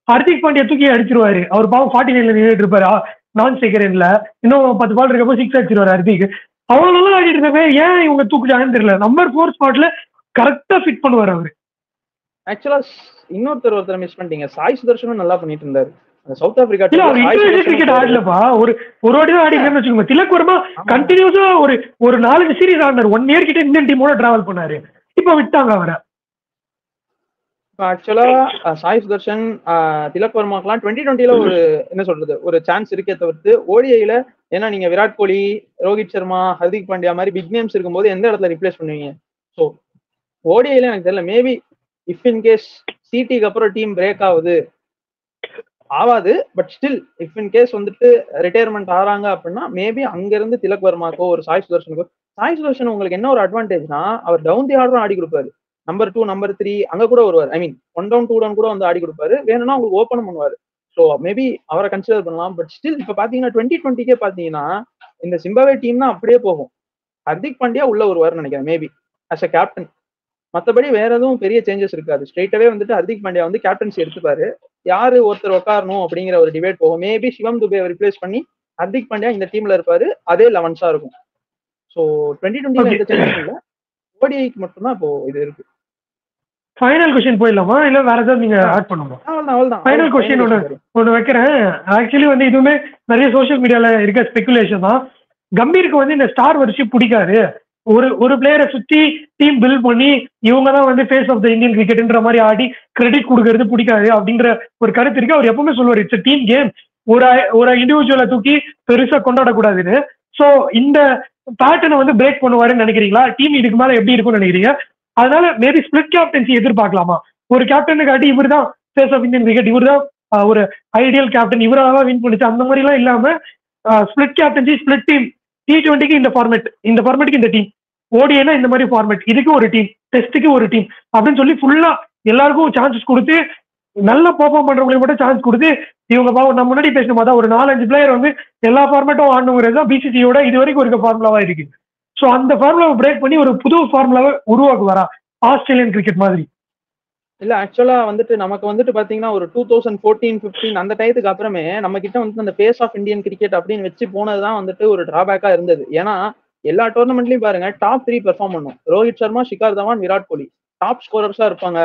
ஹர்திக் பாண்டியா தூக்கி அடிச்சிருவாரு. அவர் பாவம் 49ல நின்றுட்டு இருப்பாரு நான் செகண்ட்ல. இன்னும் 10 பால் இருக்கப்போ 6 அடிச்சிருவாரு ஹர்திக். அவ்வளவு நல்லா ஆடிட்டு இருந்தாங்க. ஏன் இவங்க தூக்குறாங்கன்னு தெரியல. நம்பர் 4 ஸ்பாட்ல கரெக்டா ஃபிட் பண்ணுவாரு அவரு. ஆக்சுவலா ஒருத்தர் மிஸ் பண்ணிட்டீங்க. சாய் சுதர்ஷனும் நல்லா பண்ணிட்டு இருந்தாரு சவுத் ஆப்பிரிக்கா. இல்ல அவர் இன்டர்நேஷனல் கிரிக்கெட் ஆடலப்பா. ஒரு வாட்டி தான் ஆடிக்கிறேன்னு வச்சுக்கோங்க. திலக் வர்மா கண்டினியூஸா ஒரு 4 சீரீஸ் ஆடினாரு. 1 இயர் கிட்ட இந்தியன் டீமோட டிராவல் பண்ணாரு. இப்ப விட்டாங்க அவரை. ஆக்சுவலா சாய் சுதர்ஷன் திலக் வர்மாக்கெல்லாம் 2020ல ஒரு என்ன சொல்றது ஒரு சான்ஸ் இருக்கே தவிர்த்து ஓடிஐல, ஏன்னா நீங்க விராட் கோலி, ரோஹித் சர்மா, ஹர்திக் பாண்டியா மாதிரி பிக் நேம்ஸ் இருக்கும்போது எந்த இடத்துல ரிப்ளேஸ் பண்ணுவீங்க? ஸோ ஓடிஐல எனக்கு தெரியல. மேபி இஃப் இன் கேஸ் சிடிக்கு அப்புறம் டீம் பிரேக் ஆகாது. But still if in case வந்துட்டு ரிட்டையர்மெண்ட் ஆறாங்க அப்படின்னா மேபி அங்க இருந்து திலக் வர்மாக்கோ ஒரு சாய் சுதர்ஷனுக்கோ. சாய் சுதர்ஷன் உங்களுக்கு என்ன ஒரு அட்வான்டேஜ்னா அவர் டவுன் தி ஆர்டரும் ஆடி கொடுப்பாரு. நம்பர் 2 நம்பர் 3 அங்க கூட வருவார். ஐ மீன் 1 டவுன் 2 டவுன் கூட வந்து ஆடி கொடுப்பாரு. வேணும்னா உங்களுக்கு ஓப்பன் பண்ணுவாரு. ஸோ மேபி அவரை கன்சிடர் பண்ணலாம். பட் ஸ்டில் இப்ப பாத்தீங்கன்னா 2020 பாத்தீங்கன்னா இந்த சிம்பாவே டீம் தான் அப்படியே போகும். ஹர்திக் பாண்டியா உள்ள வருவார்னு நினைக்கிறேன் மேபி அஸ் அ கேப்டன். மற்றபடி வேற எதுவும் பெரிய சேஞ்சஸ் இருக்காது. ஸ்ட்ரெயிட்டாவே வந்துட்டு ஹர்திக் பாண்டியா வந்து கேப்டன்சி எடுத்துப்பாரு. யாரு ஒருத்தர் உட்காரணும் அப்படிங்கிற ஒரு டிபேட் போகும். மேபி சிவம் துபே ரிப்ளேஸ் பண்ணி ஹர்திக் பாண்டியா இந்த டீம்ல இருப்பாரு. அதே 11 இருக்கும். ஸோ 2020 எந்த சேஞ்சஸும் இல்ல. ஓடிஐக்கு மட்டும்தான் இப்போ இது இருக்கு. ஃபைனல் கொஸ்டின் போயிடலாமா இல்ல வேற ஏதாவது நீங்க ஆட் பண்ணுமா? அவ்வளவுதான். ஃபைனல் கொஸ்டின் ஒன்று வைக்கிறேன். ஆக்சுவலி வந்து இதுவுமே நிறைய சோசியல் மீடியால இருக்க ஸ்பெகுலேஷன் தான். கம்பீருக்கு வந்து இந்த ஸ்டார் வர்ஷிப் பிடிக்காது. ஒரு பிளேயரை சுத்தி டீம் பில்ட் பண்ணி இவங்க தான் வந்து ஃபேஸ் ஆஃப் த இந்தியன் கிரிக்கெட்ன்ற மாதிரி ஆடி கிரெடிட் கொடுக்கறது பிடிக்காது அப்படின்ற ஒரு கருத்து இருக்கு. அவர் எப்பவுமே சொல்லுவார் இட்ஸ் டீம் கேம், ஒரு இண்டிவிஜுவலை தூக்கி பெருசா கொண்டாடக்கூடாதுன்னு. ஸோ இந்த பேட்டர்னை வந்து பிரேக் பண்ணுவாருன்னு நினைக்கிறீங்களா? டீம் இதுக்கு மேல எப்படி இருக்கும்னு நினைக்கிறீங்க? அதனால மேபி ஸ்பிளிட் கேப்டன்சி எதிர்பார்க்கலாமா? ஒரு கேப்டனை காட்டி இவர் தான் ஃபேஸ் ஆஃப் இந்தியன் கிரிக்கெட், இவர் தான் ஒரு ஐடியல் கேப்டன், இவராக தான் வின் பண்ணிச்சு, அந்த மாதிரி எல்லாம் இல்லாம ஸ்பிளிட் கேப்டன்சி, ஸ்பிளிட் டீம். T20க்கு இந்த ஃபார்மேட்டுக்கு இந்த டீம், ஓடினா இந்த மாதிரி ஃபார்மேட், இதுக்கு ஒரு டீம், டெஸ்ட்டுக்கு ஒரு டீம் அப்படின்னு சொல்லி ஃபுல்லா எல்லாருக்கும் சான்சஸ் கொடுத்து நல்லா பெர்ஃபார்ம் பண்றவங்களுக்கு மட்டும் சான்ஸ் கொடுத்து இவங்க பாவம் நம்ம முன்னாடி பேசின மாதிரி ஒரு 4-5 பிளேயர் வந்து எல்லா ஃபார்மேட்டும் ஆடணுங்கிறது தான் பிசிசியோட இது வரைக்கும் இருக்க ஃபார்முலாவா இருக்கு. ஸோ அந்த ஃபார்முலாவை பிரேக் பண்ணி ஒரு புது ஃபார்முலாவை உருவாக்குவாரா ஆஸ்திரேலியன் கிரிக்கெட் மாதிரி? இல்ல ஆக்சுவலா வந்துட்டு நமக்கு வந்துட்டு பாத்தீங்கன்னா ஒரு 2014-15 அந்த டயத்துக்கு அப்புறமே நம்ம கிட்ட வந்து அந்த ஃபேஸ் ஆஃப் இந்தியன் கிரிக்கெட் அப்படின்னு வச்சு போனதுதான் வந்துட்டு ஒரு டிராபேக்கா இருந்தது. ஏன்னா எல்லா டோர்னமெண்ட்லயும் பாருங்க டாப் 3 பெர்ஃபார்ம் பண்ணும். ரோஹித் சர்மா, ஷிகர் தவான், விராட் கோலி டாப் ஸ்கோரர்ஸா இருப்பாங்க.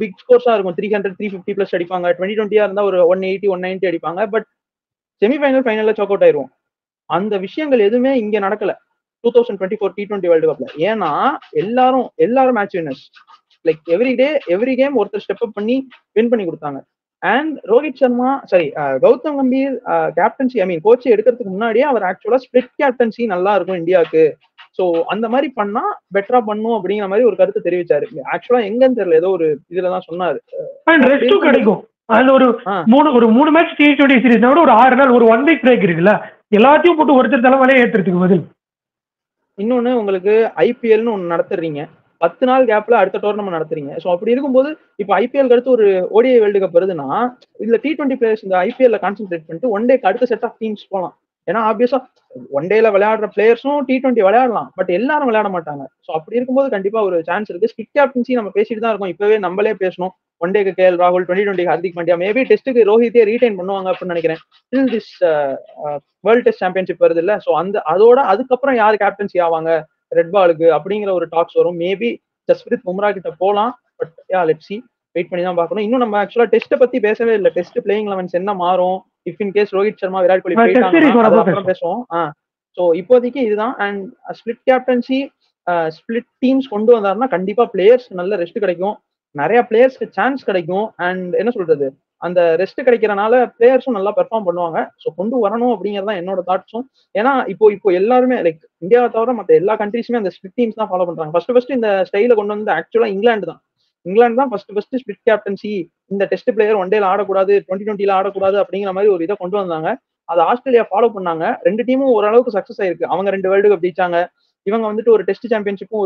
பிக் ஸ்கோர்ஸா இருக்கும். 300 350 பிளஸ் அடிப்பாங்க. 2020 இருந்தா ஒரு 180 190 அடிப்பாங்க. பட் செமிஃபைனல் ஃபைனல்ல சாக் அவுட் ஆயிருவோம். அந்த விஷயங்கள் எதுவுமே இங்க நடக்கல 2024 T20 வேர்ல்டு கப்ல. ஏன்னா எல்லாரும் match winners. Like every game ஒருத்தர் ஸ்டெப் அப் பண்ணி வின் பண்ணி கொடுத்தாங்க. And Rohit Sharma Gautam Gambhir captaincy coach எடுக்கிறதுக்கு முன்னாடியே அவர் ஆக்சுவலா ஸ்பிளிட் கேப்டன்சி நல்லா இருக்கும் இந்தியாவுக்கு, ஸோ அந்த மாதிரி பண்ணா பெட்டரா பண்ணும் அப்படிங்கிற மாதிரி ஒரு கருத்து தெரிவிச்சாரு. ஆக்சுவலா எங்கன்னு தெரியல, ஏதோ ஒரு இதுலதான் சொன்னாரு. கிடைக்கும் அது ஒரு 3 மேட்ச் T20 சீரிஸ் ஒரு 6 நாள் ஒரு 1 வீக் பிரேக் இருக்குல்ல, எல்லாத்தையும் போட்டு ஒருத்தர் தலைமையிலே ஏத்துறதுக்கு பதில். இன்னொன்னு உங்களுக்கு ஐபிஎல்னு ஒன்னு நடத்துறீங்க, 10 நாள் கேப்ல அடுத்த டோர்னமெண்ட் நடத்துறீங்க. ஸோ அப்படி இருக்கும்போது இப்போ ஐபிஎல் அடுத்து ஒரு ஓடிஐ வேர்ல்டு கப் வருதுன்னா இதுல T20 பிளேயர்ஸ் இந்த ஐபிஎல்ல கான்சென்ட்ரேட் பண்ணிட்டு ஒன் டேக்கு அடுத்த செட் ஆஃப் டீம்ஸ் போகலாம். ஏன்னா ஆப்வியஸா ஒன் டேல விளையாடுற பிளேயர்ஸும் T20 விளையாடலாம், பட் எல்லாரும் விளையாட மாட்டாங்க. ஸோ அப்படி இருக்கும்போது கண்டிப்பா ஒரு சான்ஸ் இருக்கு. ஸ்பிளிட் கேப்டன்சி நம்ம பேசிட்டு தான் இருக்கோம், இப்பவே நம்மளே பேசணும். ஒன் டேக்கு கேஎல் ராகுல், 2020 ஹர்திக் பாண்டியா, மேபி டெஸ்ட்டுக்கு ரோஹித்தே ரீடைன் பண்ணுவாங்க அப்படின்னு நினைக்கிறேன். Till this world test championship வருது இல்ல, ஸோ அதோட அதுக்கப்புறம் யார் கேப்டன்சி ஆவாங்க ரெட் பாலுக்கு அப்படிங்கிற ஒரு டாக்ஸ் வரும். மேபி ஜஸ்பிரித் பும்ரா கிட்ட போலாம். பட் லெட்ஸ் சி, வெயிட் பண்ணி தான் பார்க்கணும். இன்னும் நம்ம ஆக்சுவலா டெஸ்ட் பத்தி பேசவே இல்லை. டெஸ்ட் பிளேயிங் 11 என்ன மாறும், if in case Rohit Sharma, Virat Kohli போயிட்டாங்க அப்புறம் பேசுவோம். ஸோ இப்போதைக்கு இதுதான். And split captaincy, split teams கொண்டு வந்தாருன்னா கண்டிப்பா பிளேயர்ஸ் நல்ல ரெஸ்ட் கிடைக்கும், நிறைய பிளேயர்ஸ்க்கு சான்ஸ் கிடைக்கும். அண்ட் என்ன சொல்றது, அந்த ரெஸ்ட் கிடைக்கிறனால பிளேயர்ஸும் நல்லா பெர்ஃபார்ம் பண்ணுவாங்க. ஸோ கொண்டு வரணும் அப்படிங்கறதான் என்னோட தாட்ஸும். ஏன்னா இப்போ எல்லாருமே லைக் இந்தியாவை தவிர மற்ற எல்லா கண்ட்ரீஸுமே அந்த ஸ்பிளிட் டீம்ஸ் தான் ஃபாலோ பண்றாங்க. ஃபர்ஸ்ட் இந்த ஸ்டைல கொண்டு வந்து ஆக்சுவலா இங்கிலாந்து தான் ஃபர்ஸ்ட் ஸ்பிளிட் கேப்டன்சி, இந்த டெஸ்ட் பிளேயர் ஒன் டேல ஆடக்கூடாது, 2020 ஆடக்கூடாது அப்படிங்கிற மாதிரி ஒரு இதை கொண்டு வந்தாங்க. அது ஆஸ்திரேலியா ஃபாலோ பண்ணாங்க. 2 டீமும் ஓரளவுக்கு சக்சஸ் ஆயிருக்கு. அவங்க 2 வேர்ல்டு கப் ஜெயிச்சாங்க. இவங்க வந்துட்டு ஒரு டெஸ்ட் சாம்பியன்ஷிப்பும்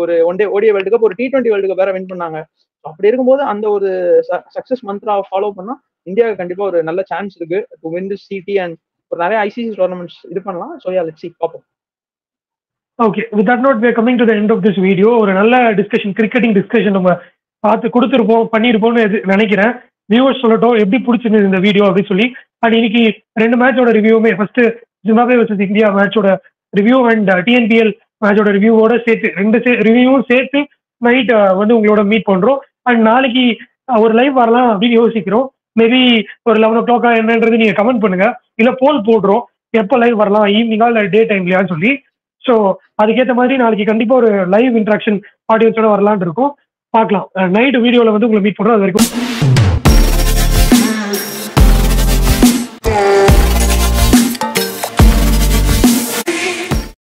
ஒரு one day ODI world cup ஒரு T20 வேர்ல்டு கப் வேற வின் பண்ணாங்க. அப்படி இருக்கும்போது அந்த ஒரு சக்சஸ் மந்த்ரா ஃபாலோ பண்ணா இந்தியாவுக்கு கண்டிப்பா ஒரு நல்ல சான்ஸ் இருக்கு to win this CT and ஒரு நிறைய ஐசிசி டோர்னமெண்ட்ஸ் இது பண்ணலாம். ஸோ யா லெட்ஸ் சீ பார்ப்போம். Okay, with that note we are coming to the end of this video. ஒரு நல்ல டிஸ்கஷன், கிரிக்கெட்டிங் டிஸ்கஷன் நம்ம பார்த்து கொடுத்துருப்போம், பண்ணியிருப்போம்னு நினைக்கிறேன். வியூவர்ஸ் சொல்லட்டும் எப்படி பிடிச்சிருந்தது இந்த வீடியோ அப்படின்னு சொல்லி. அண்ட் இன்னைக்கு 2 மேட்சோட ரிவ்யூவுமே, ஃபர்ஸ்ட் ஜிம்பாப்வே வர்சஸ் இந்தியா மேட்சோட ரிவ்யூ அண்ட் டிஎன்பிஎல் மேட்சோட ரிவ்யூவோட சேர்த்து 2 ரிவ்யூவும் சேர்த்து நைட் வந்து உங்களோட மீட் பண்றோம். அண்ட் நாளைக்கு ஒரு லைவ் வரலாம் அப்படின்னு யோசிக்கிறோம். மேபி ஒரு 11 o'clock என்னன்றது நீங்க கமெண்ட் பண்ணுங்க, இல்ல போல் போடுறோம் எப்போ லைவ் வரலாம், ஈவினிங்கா இல்ல டே டைம்லயான்னு சொல்லி. ஸோ அதுக்கேற்ற மாதிரி நாளைக்கு கண்டிப்பா ஒரு லைவ் இன்ட்ராக்ஷன் ஆடியன்ஸோட வரலான்னு இருக்கும். பார்க்கலாம். நைட் வீடியோல வந்து உங்களை மீட் பண்றோம். அது வரைக்கும்